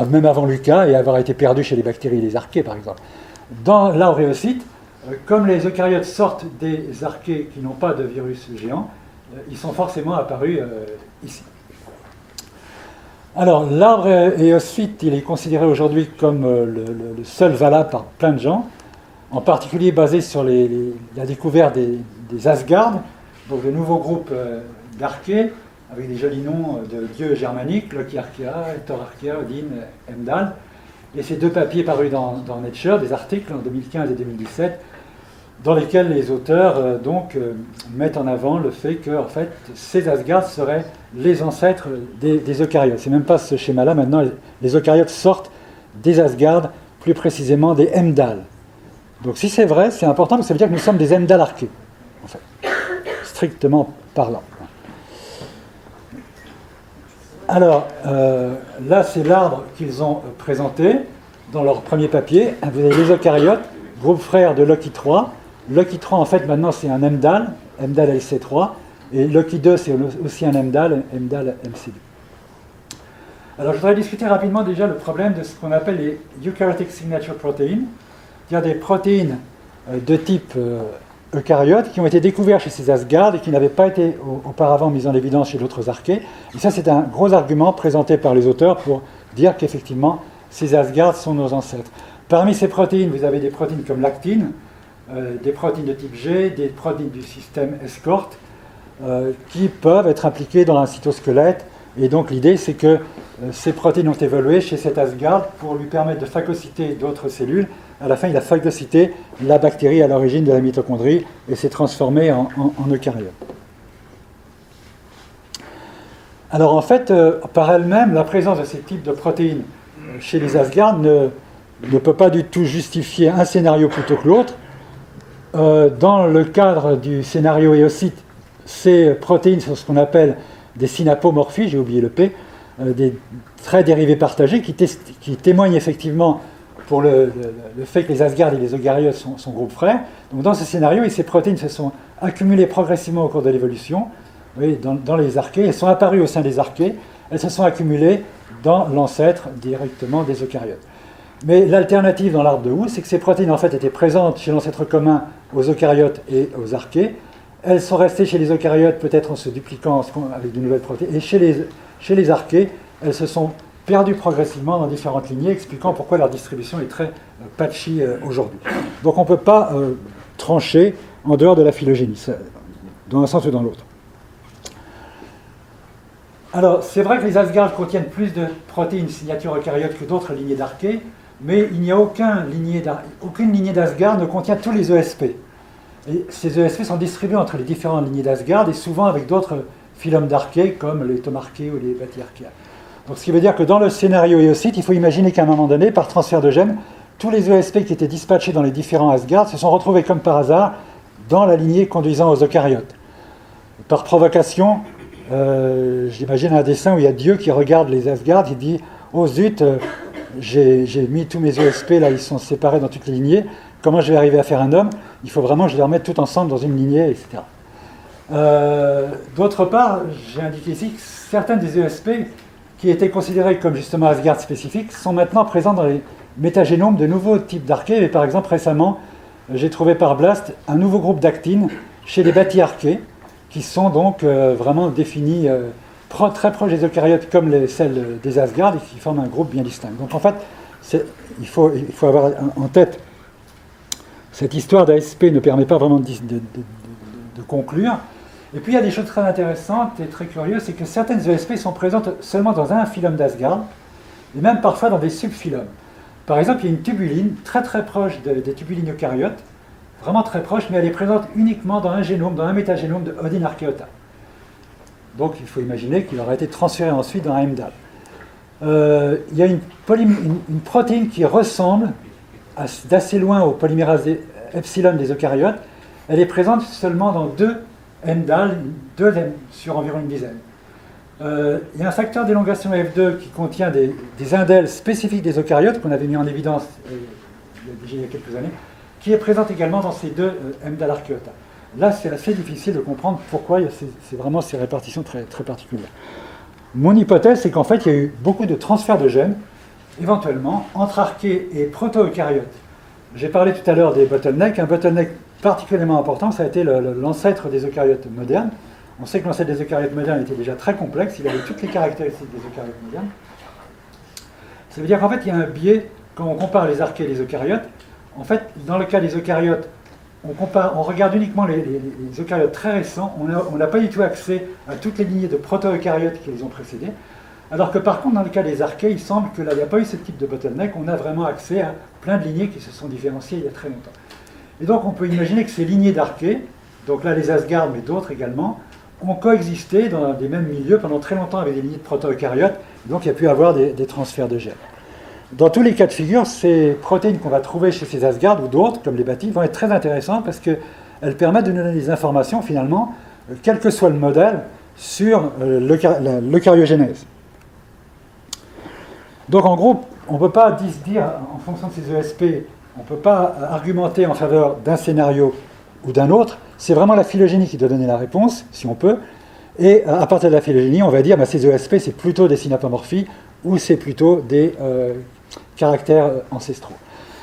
même avant Lucas et avoir été perdus chez les bactéries et les archées, par exemple. Dans l'arbre-éocyte, comme les eucaryotes sortent des archées qui n'ont pas de virus géants, ils sont forcément apparus ici. Alors, l'arbre éocyte, il est considéré aujourd'hui comme le seul valable par plein de gens, en particulier basé sur la découverte des Asgard, donc de nouveaux groupes d'archées, avec des jolis noms de dieux germaniques, Loki Archaea, Thor Archaea, Odin, Heimdall. Et ces 2 papiers parus dans Nature, des articles en 2015 et 2017, dans lesquels les auteurs mettent en avant le fait que en fait, ces Asgard seraient les ancêtres des eucaryotes. C'est même pas ce schéma-là, maintenant les eucaryotes sortent des Asgard, plus précisément des Heimdall. Donc si c'est vrai, c'est important parce que ça veut dire que nous sommes des Heimdall archées, en fait, strictement parlant. Alors, là c'est l'arbre qu'ils ont présenté dans leur premier papier. Vous avez les eucaryotes, groupe frère de Loki 3. Loki 3, en fait, maintenant, c'est un Heimdall LC3, et Loki 2, c'est aussi un Heimdall MC2. Alors, je voudrais discuter rapidement déjà le problème de ce qu'on appelle les eukaryotic signature proteins, c'est-à-dire des protéines de type eucaryotes qui ont été découverts chez ces Asgard et qui n'avaient pas été auparavant mis en évidence chez d'autres archées. Et ça, c'est un gros argument présenté par les auteurs pour dire qu'effectivement, ces Asgard sont nos ancêtres. Parmi ces protéines, vous avez des protéines comme l'actine, des protéines de type G, des protéines du système escort, qui peuvent être impliquées dans un cytosquelette. Et donc l'idée, c'est que ces protéines ont évolué chez cet Asgard pour lui permettre de phagocyter d'autres cellules. À la fin, il a phagocyté la bactérie à l'origine de la mitochondrie et s'est transformé en eucaryote. Alors en fait, par elle-même, la présence de ces types de protéines chez les Asgard ne peut pas du tout justifier un scénario plutôt que l'autre. Dans le cadre du scénario éocyte, ces protéines sont ce qu'on appelle des synapomorphies, j'ai oublié le P, des traits dérivés partagés qui témoignent effectivement pour le fait que les Asgard et les eucaryotes sont groupes frères. Donc dans ce scénario, ces protéines se sont accumulées progressivement au cours de l'évolution. Oui, dans les archées, elles sont apparues au sein des archées, elles se sont accumulées dans l'ancêtre directement des eucaryotes. Mais l'alternative dans l'arbre de Houx, c'est que ces protéines en fait étaient présentes chez l'ancêtre commun aux eucaryotes et aux archées. Elles sont restées chez les eucaryotes peut-être en se dupliquant avec de nouvelles protéines. Et chez les archées, elles se sont perdues progressivement dans différentes lignées, expliquant pourquoi leur distribution est très patchy aujourd'hui. Donc on ne peut pas trancher en dehors de la phylogénie, dans un sens ou dans l'autre. Alors, c'est vrai que les Asgard contiennent plus de protéines signature eucaryotes que d'autres lignées d'archées, mais il n'y a aucune lignée d'Asgard ne contient tous les ESP. Et ces ESP sont distribués entre les différentes lignées d'Asgard et souvent avec d'autres phylums d'archées comme les tomarchées ou les bathyarchées. Donc, ce qui veut dire que dans le scénario éocyte, il faut imaginer qu'à un moment donné, par transfert de gènes, tous les ESP qui étaient dispatchés dans les différents Asgard se sont retrouvés comme par hasard dans la lignée conduisant aux eucaryotes. Par provocation, j'imagine un dessin où il y a Dieu qui regarde les Asgard, il dit « Oh zut, j'ai mis tous mes ESP, là ils sont séparés dans toutes les lignées, comment je vais arriver à faire un homme? Il faut vraiment que je les remette tout ensemble dans une lignée, etc. » D'autre part, j'ai indiqué ici que certaines des ESP qui étaient considérées comme justement Asgard spécifiques sont maintenant présentes dans les métagénomes de nouveaux types d'archées. Et par exemple, récemment, j'ai trouvé par BLAST un nouveau groupe d'actines chez les bathyarchées, qui sont donc vraiment définis très proches des eucaryotes comme celles des Asgard et qui forment un groupe bien distinct. Donc en fait, il faut avoir en tête cette histoire d'ASP ne permet pas vraiment de conclure. Et puis il y a des choses très intéressantes et très curieuses, c'est que certaines ESP sont présentes seulement dans un phylum d'Asgard et même parfois dans des subphylums. Par exemple, il y a une tubuline très très proche des tubulines eucaryotes, vraiment très proche, mais elle est présente uniquement dans un génome, dans un métagénome de Odin archaeota. Donc il faut imaginer qu'il aura été transféré ensuite dans un MDAL. Il y a une protéine qui ressemble d'assez loin aux polymérases epsilon des eucaryotes. Elle est présente seulement dans 2 MDAL, 2 sur environ une dizaine. Il y a un facteur d'élongation F2 qui contient des indels spécifiques des eucaryotes qu'on avait mis en évidence il y a quelques années, qui est présente également dans ces 2 MDAL archaeota. Là, c'est assez difficile de comprendre pourquoi c'est vraiment ces répartitions très, très particulières. Mon hypothèse, c'est qu'en fait, il y a eu beaucoup de transferts de gènes, éventuellement, entre archées et proto-eucaryotes. J'ai parlé tout à l'heure des bottlenecks. Un bottleneck particulièrement important, ça a été l'ancêtre des eucaryotes modernes. On sait que l'ancêtre des eucaryotes modernes était déjà très complexe, il avait toutes les caractéristiques des eucaryotes modernes. Ça veut dire qu'en fait, il y a un biais quand on compare les archées et les eucaryotes. En fait, dans le cas des eucaryotes, on regarde uniquement les eucaryotes très récents, on n'a pas du tout accès à toutes les lignées de proto-eucaryotes qui les ont précédés, alors que par contre, dans le cas des archées, il semble que là, il n'y a pas eu ce type de bottleneck, on a vraiment accès à plein de lignées qui se sont différenciées il y a très longtemps. Et donc, on peut imaginer que ces lignées d'archées, donc là les Asgard, mais d'autres également, ont coexisté dans des mêmes milieux pendant très longtemps avec des lignées de proto-eucaryotes, donc il y a pu avoir des transferts de gènes. Dans tous les cas de figure, ces protéines qu'on va trouver chez ces Asgard ou d'autres, comme les bathyes, vont être très intéressantes parce qu'elles permettent de nous donner des informations, finalement, quel que soit le modèle, sur l'eucaryogénèse. Donc en gros, on ne peut pas dire, en fonction de ces ESP, on ne peut pas argumenter en faveur d'un scénario ou d'un autre. C'est vraiment la phylogénie qui doit donner la réponse, si on peut. Et à partir de la phylogénie, on va dire, ces ESP, c'est plutôt des synapomorphies ou c'est plutôt des caractères ancestraux.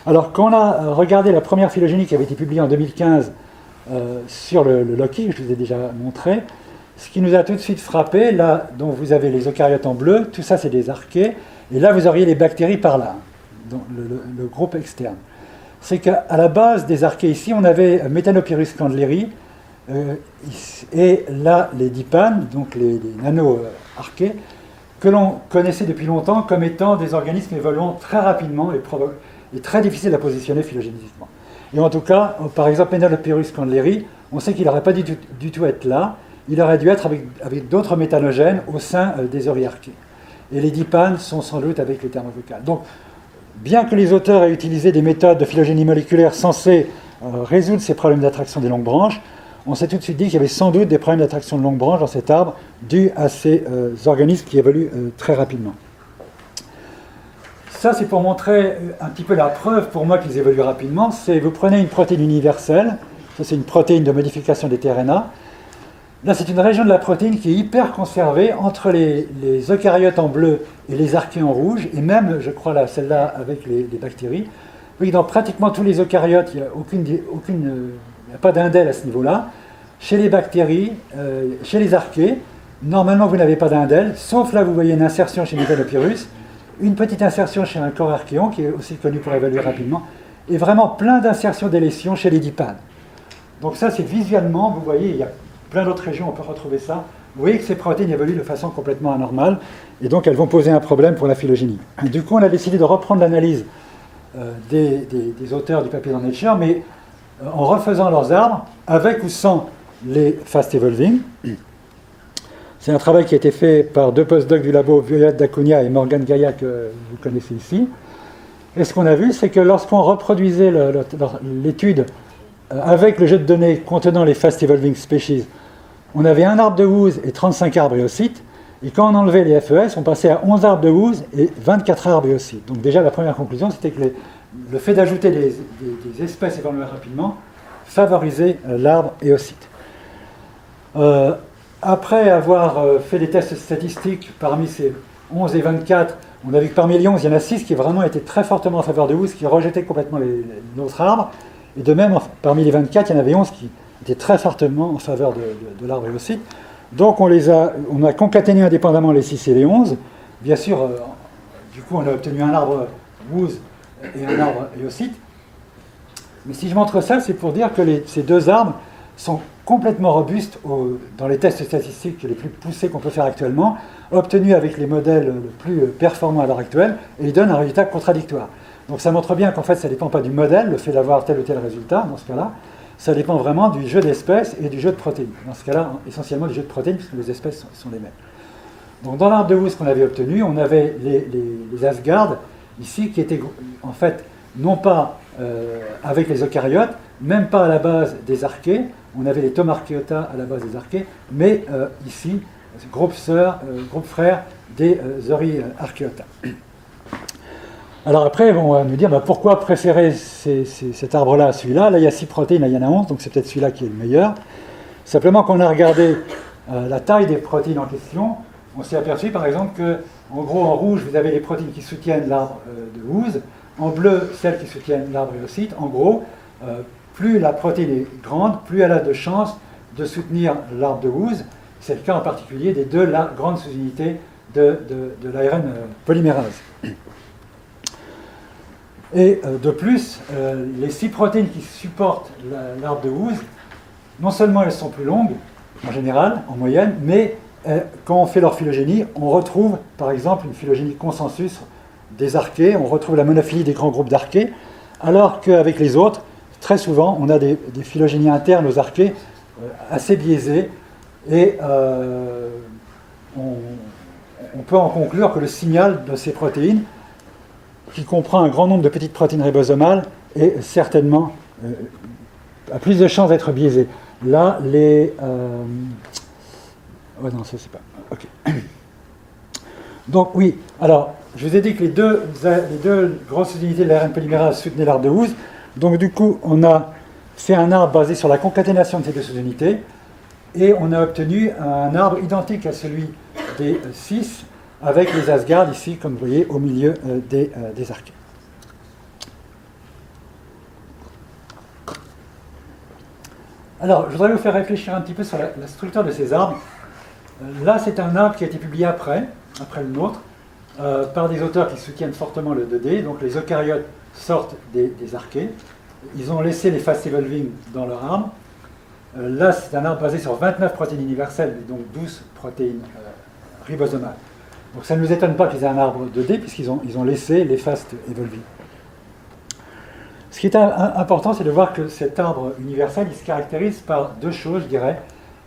Alors, quand on a regardé la première phylogénie qui avait été publiée en 2015 sur le Loki, que je vous ai déjà montré. Ce qui nous a tout de suite frappé, là, donc vous avez les eucaryotes en bleu, tout ça c'est des archées, et là vous auriez les bactéries par là, donc le groupe externe. C'est qu'à la base des archées ici, on avait Methanopyrus candleri, et là les dipanes, donc les nano-archées, que l'on connaissait depuis longtemps comme étant des organismes évoluant très rapidement et très difficiles à positionner phylogénétiquement. Et en tout cas, par exemple, Methanopyrus candleri, on sait qu'il n'aurait pas du tout être là, il aurait dû être avec d'autres méthanogènes au sein des euryarchées. Et les dipanes sont sans doute avec les thermovocales. Donc, bien que les auteurs aient utilisé des méthodes de phylogénie moléculaire censées résoudre ces problèmes d'attraction des longues branches, on s'est tout de suite dit qu'il y avait sans doute des problèmes d'attraction de longues branches dans cet arbre dus à ces organismes qui évoluent très rapidement. Ça, c'est pour montrer un petit peu la preuve pour moi qu'ils évoluent rapidement. C'est vous prenez une protéine universelle, ça c'est une protéine de modification des tRNA. Là, c'est une région de la protéine qui est hyper conservée entre les eucaryotes en bleu et les archées en rouge, et même, je crois, celle-là avec les bactéries. Oui, dans pratiquement tous les eucaryotes, il n'y a pas d'indel à ce niveau-là. Chez les bactéries, chez les archées, normalement, vous n'avez pas d'indel, sauf là, vous voyez une insertion chez Methanopyrus, une petite insertion chez un corps archéon, qui est aussi connu pour évaluer rapidement, et vraiment plein d'insertions d'élétions chez les dipanes. Donc ça, c'est visuellement, vous voyez, il y a plein d'autres régions, on peut retrouver ça. Vous voyez que ces protéines évoluent de façon complètement anormale, et donc elles vont poser un problème pour la phylogénie. Du coup, on a décidé de reprendre l'analyse des auteurs du papier dans Nature, mais en refaisant leurs arbres, avec ou sans les fast evolving. C'est un travail qui a été fait par deux postdocs du labo, Violette Dacunia et Morgan Gaia, que vous connaissez ici. Et ce qu'on a vu, c'est que lorsqu'on reproduisait l'étude avec le jeu de données contenant les fast evolving species, on avait un arbre de Woose et 35 arbres éocytes, et quand on enlevait les FES, on passait à 11 arbres de Woose et 24 arbres éocytes. Donc déjà, la première conclusion, c'était que le fait d'ajouter des espèces évoluant rapidement favorisait l'arbre éocyte. Après avoir fait des tests statistiques parmi ces 11 et 24, on a vu que parmi les 11, il y en a 6 qui vraiment étaient très fortement en faveur de Woose, qui rejetaient complètement les autres arbres. Et de même, parmi les 24, il y en avait 11 qui étaient très fortement en faveur de l'arbre éocyte. Donc on a concaténé indépendamment les 6 et les 11. Bien sûr, du coup, on a obtenu un arbre Woose et un arbre éocyte. Mais si je montre ça, c'est pour dire que ces deux arbres sont complètement robustes dans les tests statistiques les plus poussés qu'on peut faire actuellement, obtenus avec les modèles les plus performants à l'heure actuelle, et ils donnent un résultat contradictoire. Donc ça montre bien qu'en fait, ça ne dépend pas du modèle, le fait d'avoir tel ou tel résultat, dans ce cas-là, ça dépend vraiment du jeu d'espèces et du jeu de protéines. Dans ce cas-là, essentiellement du jeu de protéines, puisque les espèces sont les mêmes. Donc dans l'arbre de Woose qu'on avait obtenu, on avait les Asgard, ici, qui étaient en fait non pas avec les eucaryotes, même pas à la base des archées, on avait les Tomarchaeota à la base des archées, mais ici, groupe frère des Euryarchaeota. Alors après, on va nous dire pourquoi préférer cet arbre-là à celui-là. Là, il y a 6 protéines, là, il y en a 11, donc c'est peut-être celui-là qui est le meilleur. Simplement, quand on a regardé la taille des protéines en question, on s'est aperçu par exemple que, en gros, en rouge, vous avez les protéines qui soutiennent l'arbre de Woose, en bleu, celles qui soutiennent l'arbre éocyte. En gros, plus la protéine est grande, plus elle a de chances de soutenir l'arbre de Woose. C'est le cas en particulier des deux grandes sous-unités de l'ARN polymérase. Et de plus, les 6 protéines qui supportent l'arbre de Woose, non seulement elles sont plus longues, en général, en moyenne, mais quand on fait leur phylogénie, on retrouve par exemple une phylogénie consensus des archées, on retrouve la monophylie des grands groupes d'archées, alors qu'avec les autres, très souvent, on a des phylogénies internes aux archées assez biaisées, et on peut en conclure que le signal de ces protéines, qui comprend un grand nombre de petites protéines ribosomales, est certainement a plus de chances d'être biaisé. Là, ouais, non, ça c'est pas... Ok. Donc oui, alors, je vous ai dit que les deux grosses unités de l'ARN polymérase soutenaient l'arbre de Woose. Donc du coup, on a fait un arbre basé sur la concaténation de ces deux sous-unités, et on a obtenu un arbre identique à celui des 6, avec les Asgard ici, comme vous voyez, au milieu des archées. Alors, je voudrais vous faire réfléchir un petit peu sur la structure de ces arbres. Là, c'est un arbre qui a été publié après le nôtre, par des auteurs qui soutiennent fortement le 2D. Donc les eucaryotes sortent des archées. Ils ont laissé les fast evolving dans leur arbre. Là, c'est un arbre basé sur 29 protéines universelles, et donc 12 protéines ribosomales. Donc ça ne nous étonne pas qu'ils aient un arbre 2D, puisqu'ils ont laissé les fast evolving. Ce qui est important, c'est de voir que cet arbre universel, il se caractérise par deux choses, je dirais,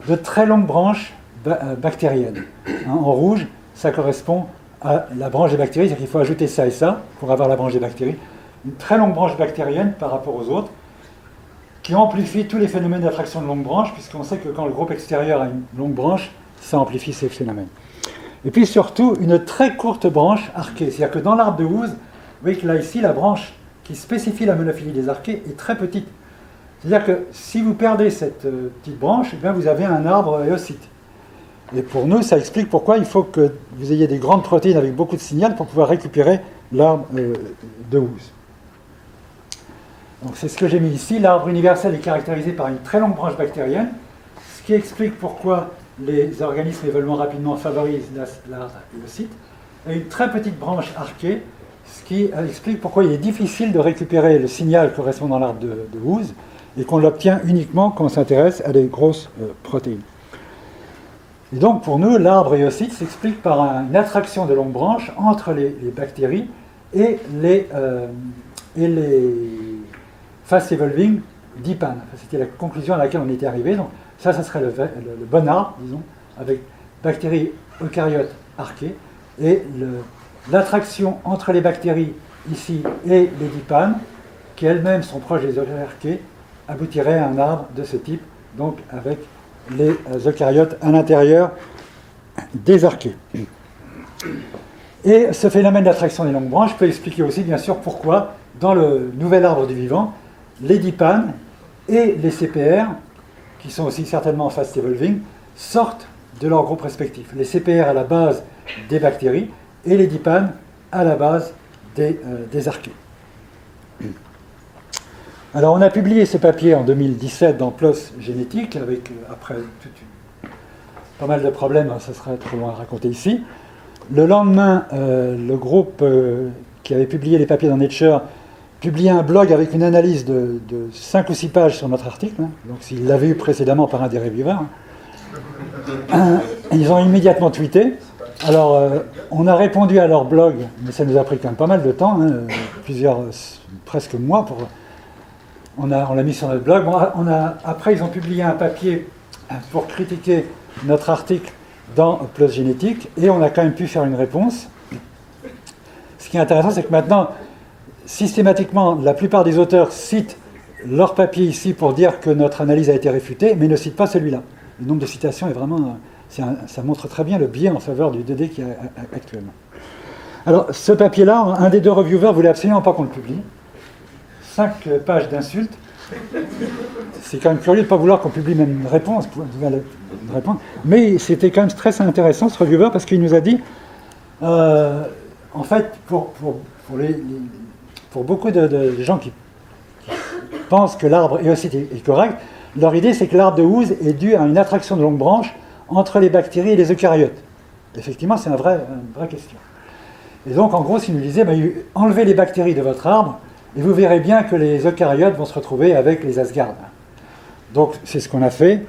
de très longues branches bactériennes. En rouge, ça correspond à la branche des bactéries, c'est-à-dire qu'il faut ajouter ça et ça pour avoir la branche des bactéries. Une très longue branche bactérienne par rapport aux autres, qui amplifie tous les phénomènes d'attraction de longue branche, puisqu'on sait que quand le groupe extérieur a une longue branche, ça amplifie ces phénomènes. Et puis surtout, une très courte branche archée. C'est-à-dire que dans l'arbre de Woose, vous voyez que là, ici, la branche qui spécifie la monophylie des archées est très petite. C'est-à-dire que si vous perdez cette petite branche, eh bien, vous avez un arbre éocyte. Et pour nous, ça explique pourquoi il faut que vous ayez des grandes protéines avec beaucoup de signal pour pouvoir récupérer l'arbre de Woose. Donc c'est ce que j'ai mis ici. L'arbre universel est caractérisé par une très longue branche bactérienne, ce qui explique pourquoi les organismes évoluant rapidement favorisent l'arbre éocyte, et une très petite branche archée, ce qui explique pourquoi il est difficile de récupérer le signal correspondant à l'arbre de Woose, et qu'on l'obtient uniquement quand on s'intéresse à des grosses protéines. Et donc pour nous, l'arbre éocyte s'explique par une attraction de longues branches entre les bactéries et les fast evolving dipan. C'était la conclusion à laquelle on était arrivé. Donc ça serait le bon arbre, disons, avec bactéries eucaryotes archées, et l'attraction entre les bactéries ici et les dipanes, qui elles-mêmes sont proches des eucaryotes archées, aboutirait à un arbre de ce type, donc avec les eucaryotes à l'intérieur des archées. Et ce phénomène d'attraction des longues branches peut expliquer aussi, bien sûr, pourquoi, dans le nouvel arbre du vivant, les dipanes et les CPR, qui sont aussi certainement fast evolving, sortent de leur groupe respectif. Les CPR à la base des bactéries et les dipanes à la base des archées. Alors on a publié ce papier en 2017 dans PLOS Génétique, avec après pas mal de problèmes, ça serait trop loin à raconter ici. Le lendemain, le groupe qui avait publié les papiers dans Nature publiait un blog avec une analyse de 5 ou 6 pages sur notre article, donc s'ils l'avaient eu précédemment par un des reviewers. Ils ont immédiatement tweeté. Alors, on a répondu à leur blog, mais ça nous a pris quand même pas mal de temps, presque mois pour... On l'a mis sur notre blog. Après, ils ont publié un papier pour critiquer notre article dans PLOS Génétique, et on a quand même pu faire une réponse. Ce qui est intéressant, c'est que maintenant, systématiquement, la plupart des auteurs citent leur papier ici pour dire que notre analyse a été réfutée, mais ne citent pas celui-là. Le nombre de citations est vraiment... ça montre très bien le biais en faveur du 2D qu'il y a actuellement. Alors, ce papier-là, un des deux reviewers voulait absolument pas qu'on le publie. 5 pages d'insultes. C'est quand même curieux de ne pas vouloir qu'on publie même une réponse. Mais c'était quand même très intéressant, ce reviewer, parce qu'il nous a dit, en fait, pour beaucoup de gens qui pensent que l'arbre éocyte est correct, leur idée, c'est que l'arbre de Woose est dû à une attraction de longue branche entre les bactéries et les eucaryotes. Effectivement, c'est une vraie question. Et donc, en gros, s'il nous disait, enlevez les bactéries de votre arbre, et vous verrez bien que les eucaryotes vont se retrouver avec les Asgard. Donc, c'est ce qu'on a fait,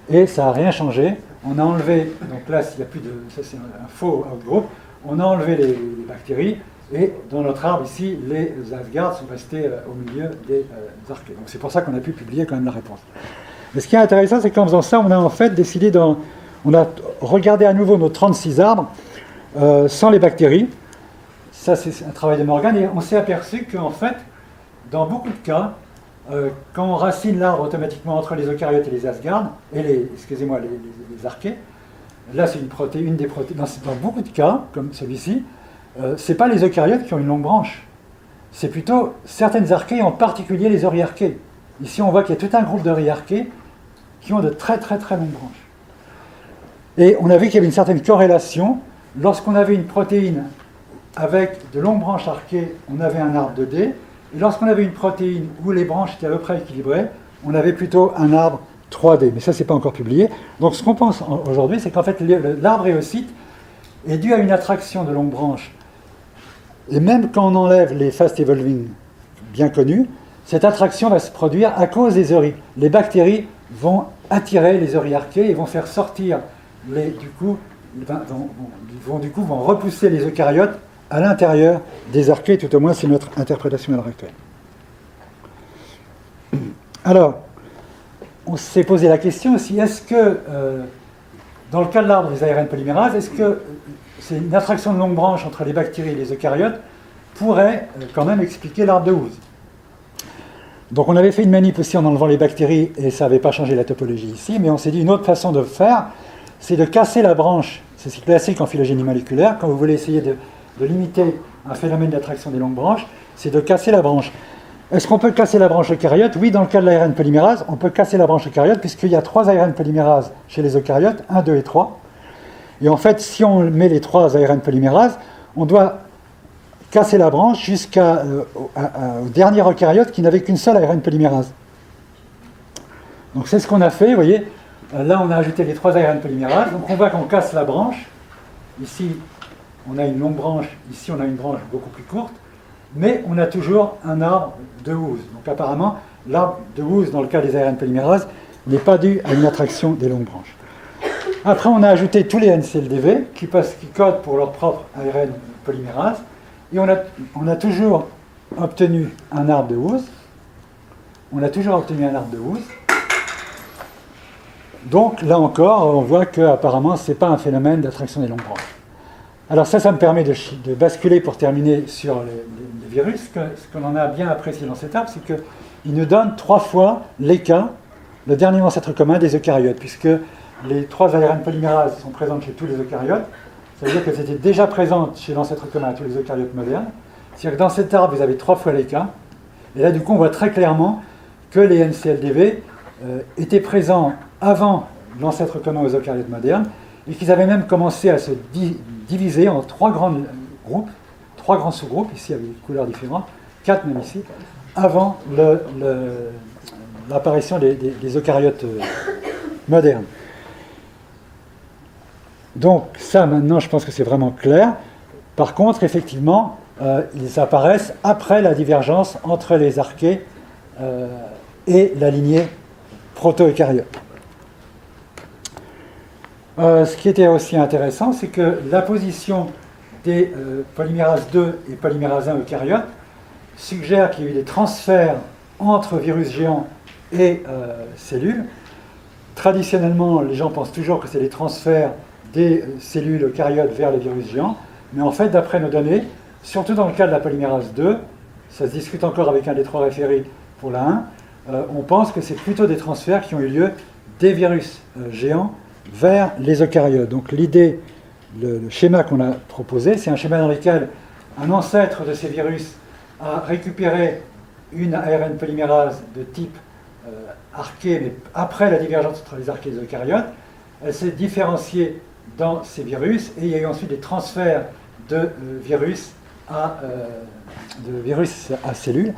et ça n'a rien changé. On a enlevé, donc là, s'il n'y a plus de... Ça, c'est un faux outgroup. On a enlevé les bactéries, et dans notre arbre, ici, les Asgard sont restés au milieu des archées. Donc, c'est pour ça qu'on a pu publier quand même la réponse. Mais ce qui est intéressant, c'est qu'en faisant ça, on a en fait décidé on a regardé à nouveau nos 36 arbres sans les bactéries. Ça, c'est un travail de Morgan, et on s'est aperçu qu'en fait, dans beaucoup de cas, quand on racine l'arbre automatiquement entre les eucaryotes et les Asgard, et les archées, là c'est une des protéines, dans beaucoup de cas, comme celui-ci, ce n'est pas les eucaryotes qui ont une longue branche, c'est plutôt certaines archées, en particulier les euryarchées. Ici on voit qu'il y a tout un groupe d'euryarchées qui ont de très très très longues branches. Et on a vu qu'il y avait une certaine corrélation. Lorsqu'on avait une protéine avec de longues branches archées, on avait un arbre 2D, et lorsqu'on avait une protéine où les branches étaient à peu près équilibrées, on avait plutôt un arbre 3D. 3D, mais ça, c'est pas encore publié. Donc, ce qu'on pense aujourd'hui, c'est qu'en fait, l'arbre éocyte est dû à une attraction de longue branche. Et même quand on enlève les fast evolving bien connus, cette attraction va se produire à cause des euries. Les bactéries vont attirer les euries archées et vont faire sortir vont repousser les eucaryotes à l'intérieur des archées, tout au moins c'est notre interprétation à l'heure actuelle. Alors, on s'est posé la question aussi, est-ce que, dans le cas de l'arbre des ARN polymérases, est-ce que c'est une attraction de longue branche entre les bactéries et les eucaryotes pourrait quand même expliquer l'arbre de Woose? Donc on avait fait une manip aussi en enlevant les bactéries et ça n'avait pas changé la topologie ici, mais on s'est dit une autre façon de faire, c'est de casser la branche. C'est classique en phylogénie moléculaire, quand vous voulez essayer de limiter un phénomène d'attraction des longues branches, c'est de casser la branche. Est-ce qu'on peut casser la branche eucaryote? Oui, dans le cas de l'ARN polymérase, on peut casser la branche eucaryote puisqu'il y a 3 ARN polymérases chez les eucaryotes, 1, 2 et 3. Et en fait, si on met les 3 ARN polymérases, on doit casser la branche au dernier eucaryote qui n'avait qu'une seule ARN polymérase. Donc c'est ce qu'on a fait, vous voyez. Là, on a ajouté les 3 ARN polymérases. Donc on voit qu'on casse la branche. Ici, on a une longue branche. Ici, on a une branche beaucoup plus courte. Mais on a toujours un arbre de Woose. Donc apparemment, l'arbre de Woose, dans le cas des ARN polymérases, n'est pas dû à une attraction des longues branches. Après, on a ajouté tous les NCLDV qui codent pour leur propre ARN polymérase. Et on a toujours obtenu un arbre de Woose. Donc, là encore, on voit qu'apparemment, ce n'est pas un phénomène d'attraction des longues branches. Alors ça me permet de basculer pour terminer sur les virus. Ce qu'on en a bien apprécié dans cette arbre, c'est qu'il nous donne 3 fois l'EK, le dernier ancêtre commun des eucaryotes, puisque les 3 ARN polymérases sont présentes chez tous les eucaryotes. Ça veut dire qu'elles étaient déjà présentes chez l'ancêtre commun à tous les eucaryotes modernes. C'est-à-dire que dans cet arbre, vous avez 3 fois l'EK. Et là, du coup, on voit très clairement que les NCLDV étaient présents avant l'ancêtre commun aux eucaryotes modernes, et qu'ils avaient même commencé à se diviser en 3 grands groupes, 3 grands sous-groupes, ici avec des couleurs différentes, 4 même ici, avant l'apparition des eucaryotes modernes. Donc ça, maintenant, je pense que c'est vraiment clair. Par contre, effectivement, ils apparaissent après la divergence entre les archées et la lignée proto-eucaryote. Ce qui était aussi intéressant, c'est que la position des polymérases 2 et polymérase 1 eucaryotes suggère qu'il y a eu des transferts entre virus géants et cellules. Traditionnellement, les gens pensent toujours que c'est des transferts des cellules eucaryotes vers les virus géants, mais en fait, d'après nos données, surtout dans le cas de la polymérase 2, ça se discute encore avec un des 3 référés pour la 1, on pense que c'est plutôt des transferts qui ont eu lieu des virus géants vers les eucaryotes. Donc l'idée, le schéma qu'on a proposé, c'est un schéma dans lequel un ancêtre de ces virus a récupéré une ARN polymérase de type archée, mais après la divergence entre les archées et les eucaryotes. Elle s'est différenciée dans ces virus, et il y a eu ensuite des transferts de virus à cellules.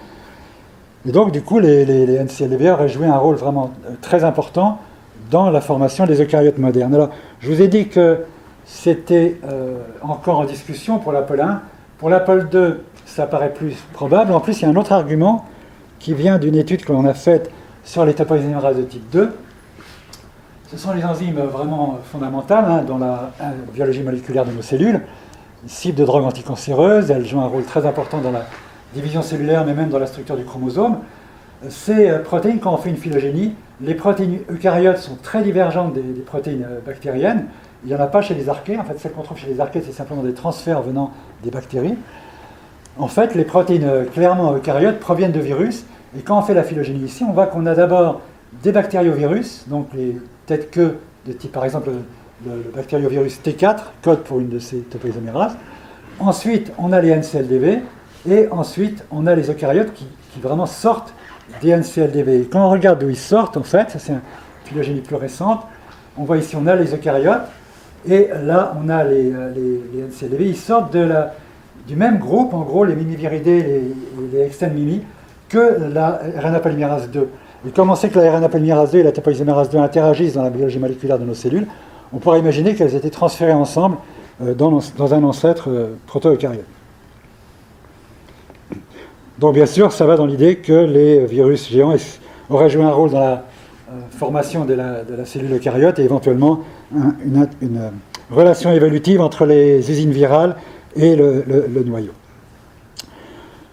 Et donc, du coup, les NCLV auraient joué un rôle vraiment très important dans la formation des eucaryotes modernes. Alors, je vous ai dit que c'était encore en discussion pour l'Apple 1. Pour l'Apple 2, ça paraît plus probable. En plus, il y a un autre argument qui vient d'une étude que l'on a faite sur les topoisomérases de type 2. Ce sont les enzymes vraiment fondamentales dans la biologie moléculaire de nos cellules, cibles de drogues anticancéreuses. Elles jouent un rôle très important dans la division cellulaire, mais même dans la structure du chromosome. Ces protéines, quand on fait une phylogénie, les protéines eucaryotes sont très divergentes des protéines bactériennes. Il n'y en a pas chez les archées. En fait, celles qu'on trouve chez les archées, c'est simplement des transferts venant des bactéries. En fait, les protéines clairement eucaryotes proviennent de virus. Et quand on fait la phylogénie ici, on voit qu'on a d'abord des bactériovirus, donc les têtes queues de type, par exemple, le bactériovirus T4, code pour une de ces topoisomérases. Ensuite, on a les NCLDV. Et ensuite, on a les eucaryotes qui vraiment sortent des NCLDV. Et quand on regarde d'où ils sortent, en fait, ça c'est une phylogénie plus récente, on voit ici, on a les eucaryotes, et là, on a les NCLDV, ils sortent du même groupe, en gros, les mimiviridés, les extend mimi, que la RNA polymérase 2. Et comme on sait que l'ARN polymérase 2 et la topoisomérase 2 interagissent dans la biologie moléculaire de nos cellules, on pourrait imaginer qu'elles étaient transférées ensemble dans un ancêtre proto-eucaryote. Donc bien sûr, ça va dans l'idée que les virus géants auraient joué un rôle dans la formation de la cellule eucaryote et éventuellement une relation évolutive entre les usines virales et le noyau.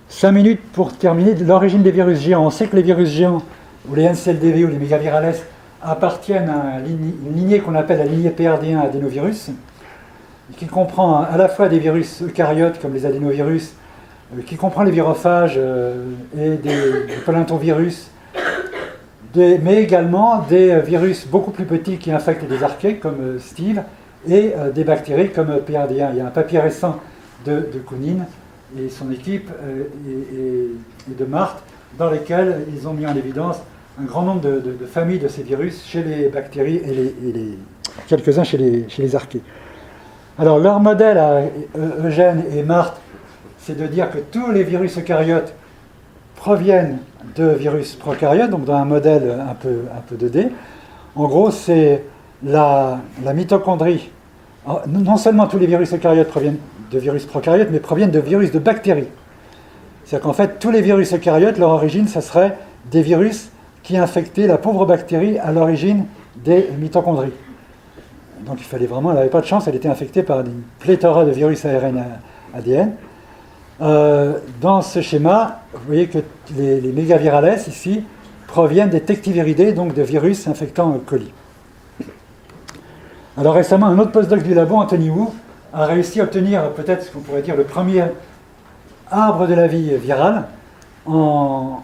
5 minutes pour terminer. L'origine des virus géants. On sait que les virus géants, ou les NCLDV ou les mégavirales, appartiennent à une lignée qu'on appelle la lignée PRD1 adénovirus, qui comprend à la fois des virus eucaryotes comme les adénovirus, qui comprend les virophages et des polynthovirus, mais également des virus beaucoup plus petits qui infectent des archées comme Steve et des bactéries comme PRD1. Il y a un papier récent de Kounin et son équipe et de Marthe dans lesquels ils ont mis en évidence un grand nombre de familles de ces virus chez les bactéries et quelques-uns chez les archées. Alors leur modèle à Eugène et Marthe, c'est de dire que tous les virus eucaryotes proviennent de virus prokaryotes, donc dans un modèle un peu 2D. En gros, c'est la mitochondrie. Alors, non seulement tous les virus eucaryotes proviennent de virus prokaryotes, mais proviennent de virus de bactéries. C'est-à-dire qu'en fait, tous les virus eucaryotes, leur origine, ça serait des virus qui infectaient la pauvre bactérie à l'origine des mitochondries. Donc il fallait vraiment, elle n'avait pas de chance, elle était infectée par une pléthora de virus ARN, ADN. Dans ce schéma, vous voyez que les mégavirales ici proviennent des tectiviridae, donc de virus infectant coli. Alors récemment, un autre postdoc du labo, Anthony Wu, a réussi à obtenir peut-être ce qu'on pourrait dire le premier arbre de la vie virale en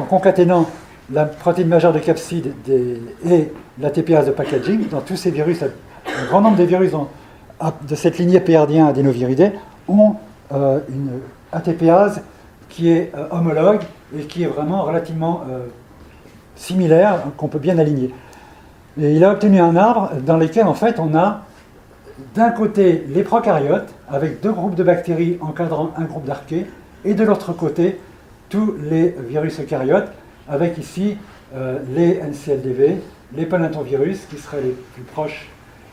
concaténant la protéine majeure de capside et l'ATPase de packaging. Dans tous ces virus, un grand nombre des virus de cette lignée PRD1 adénoviridae ont une ATPase qui est homologue et qui est vraiment relativement similaire, qu'on peut bien aligner. Et il a obtenu un arbre dans lequel, en fait, on a d'un côté les prokaryotes, avec 2 groupes de bactéries encadrant un groupe d'archées, et de l'autre côté, tous les virus eucaryotes, avec ici les NCLDV, les polynthovirus, qui seraient les plus proches,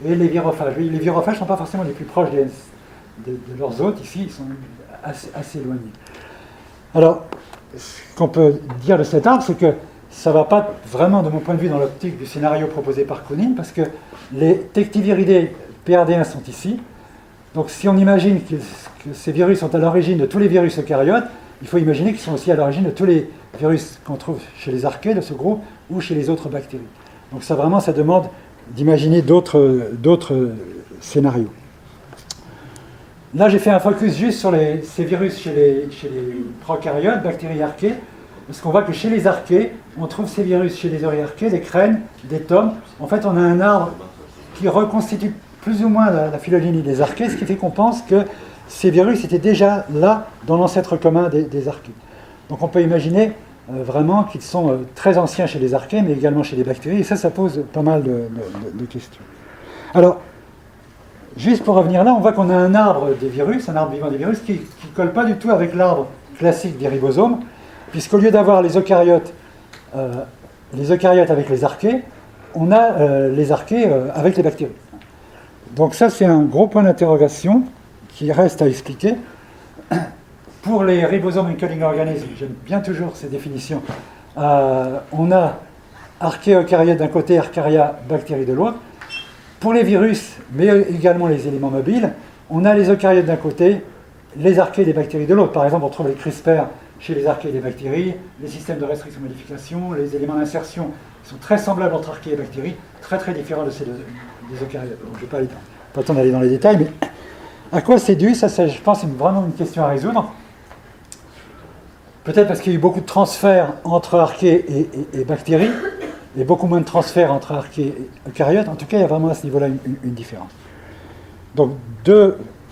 et les virophages. Oui, les virophages ne sont pas forcément les plus proches de leurs hôtes, ici, ils sont assez éloignés. Alors, ce qu'on peut dire de cet arbre, c'est que ça ne va pas vraiment, de mon point de vue, dans l'optique du scénario proposé par Kounin, parce que les tectiviridae PRD1 sont ici. Donc si on imagine que ces virus sont à l'origine de tous les virus eucaryotes, il faut imaginer qu'ils sont aussi à l'origine de tous les virus qu'on trouve chez les archées de ce groupe ou chez les autres bactéries. Donc ça vraiment, ça demande d'imaginer d'autres scénarios. Là, j'ai fait un focus juste sur ces virus chez les prokaryotes, bactéries archées, parce qu'on voit que chez les archées, on trouve ces virus chez les euryarchées, des crènes, des tomes. En fait, on a un arbre qui reconstitue plus ou moins la phylogénie des archées, ce qui fait qu'on pense que ces virus étaient déjà là dans l'ancêtre commun des archées. Donc on peut imaginer vraiment qu'ils sont très anciens chez les archées, mais également chez les bactéries, et ça pose pas mal de questions. Alors, juste pour revenir là, on voit qu'on a un arbre des virus, un arbre vivant des virus, qui ne colle pas du tout avec l'arbre classique des ribosomes, puisqu'au lieu d'avoir les eucaryotes avec les archées, on a les archées avec les bactéries. Donc ça, c'est un gros point d'interrogation qui reste à expliquer. Pour les ribosomes encoding organismes, j'aime bien toujours ces définitions, on a archéocaryotes d'un côté, archaria bactéries de l'autre. Pour les virus, mais également les éléments mobiles, on a les eucaryotes d'un côté, les archées des bactéries de l'autre. Par exemple, on trouve les CRISPR chez les archées des bactéries, les systèmes de restriction-modification, les éléments d'insertion sont très semblables entre archées et bactéries, très très différents de ceux des eucaryotes. Donc, je n'ai pas le temps d'aller dans les détails, mais à quoi c'est dû? Ça, je pense, c'est vraiment une question à résoudre. Peut-être parce qu'il y a eu beaucoup de transferts entre archées et bactéries, et beaucoup moins de transferts entre archées et eucaryotes. En tout cas, il y a vraiment à ce niveau-là une différence. Donc,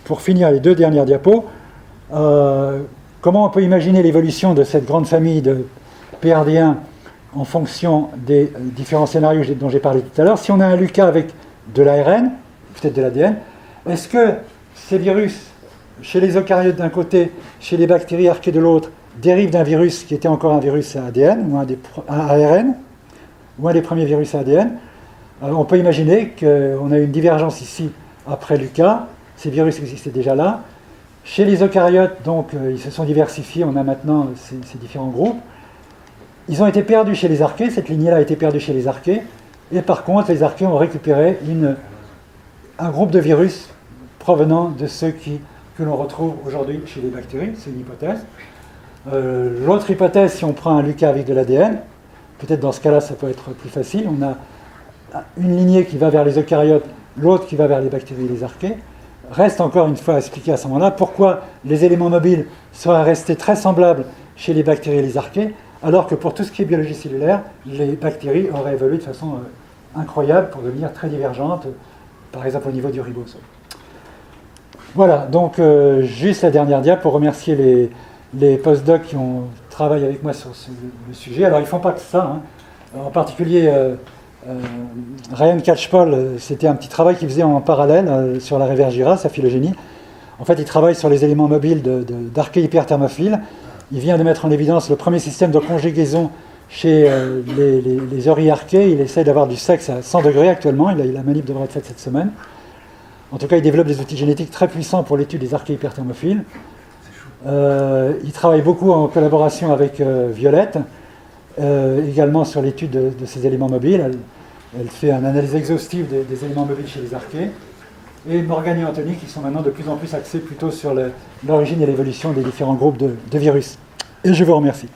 pour finir les 2 dernières diapos, comment on peut imaginer l'évolution de cette grande famille de PRD1 en fonction des différents scénarios dont j'ai parlé tout à l'heure? Si on a un LUCA avec de l'ARN, peut-être de l'ADN, est-ce que ces virus, chez les eucaryotes d'un côté, chez les bactéries archées de l'autre, dérivent d'un virus qui était encore un virus à ADN ou un ARN, ou un des premiers virus à ADN. On peut imaginer qu'on a une divergence ici après Luca. Ces virus existaient déjà là. Chez les eucaryotes, donc, ils se sont diversifiés. On a maintenant ces différents groupes. Ils ont été perdus chez les archées. Cette lignée-là a été perdue chez les archées. Et par contre, les archées ont récupéré un groupe de virus provenant de ceux que l'on retrouve aujourd'hui chez les bactéries. C'est une hypothèse. L'autre hypothèse, si on prend un Luca avec de l'ADN, peut-être dans ce cas-là, ça peut être plus facile. On a une lignée qui va vers les eucaryotes, l'autre qui va vers les bactéries et les archées. Reste encore une fois à expliquer à ce moment-là pourquoi les éléments mobiles seraient restés très semblables chez les bactéries et les archées, alors que pour tout ce qui est biologie cellulaire, les bactéries auraient évolué de façon incroyable pour devenir très divergentes, par exemple au niveau du ribosome. Voilà, donc juste la dernière dia pour remercier les postdocs qui ont travaillé avec moi sur le sujet. Alors ils ne font pas que ça, hein. En particulier Ryan Catchpole, c'était un petit travail qu'il faisait en parallèle sur la Revergira, sa phylogénie. En fait, il travaille sur les éléments mobiles d'archées hyperthermophiles. Il vient de mettre en évidence le premier système de conjugaison chez les euryarchées. Il essaie d'avoir du sexe à 100 degrés actuellement. La manip devrait être faite cette semaine. En tout cas, il développe des outils génétiques très puissants pour l'étude des archées hyperthermophiles. Il travaille beaucoup en collaboration avec Violette, également sur l'étude de ces éléments mobiles. Elle fait une analyse exhaustive des éléments mobiles chez les archées. Et Morgan et Anthony qui sont maintenant de plus en plus axés plutôt sur l'origine et l'évolution des différents groupes de virus. Et je vous remercie.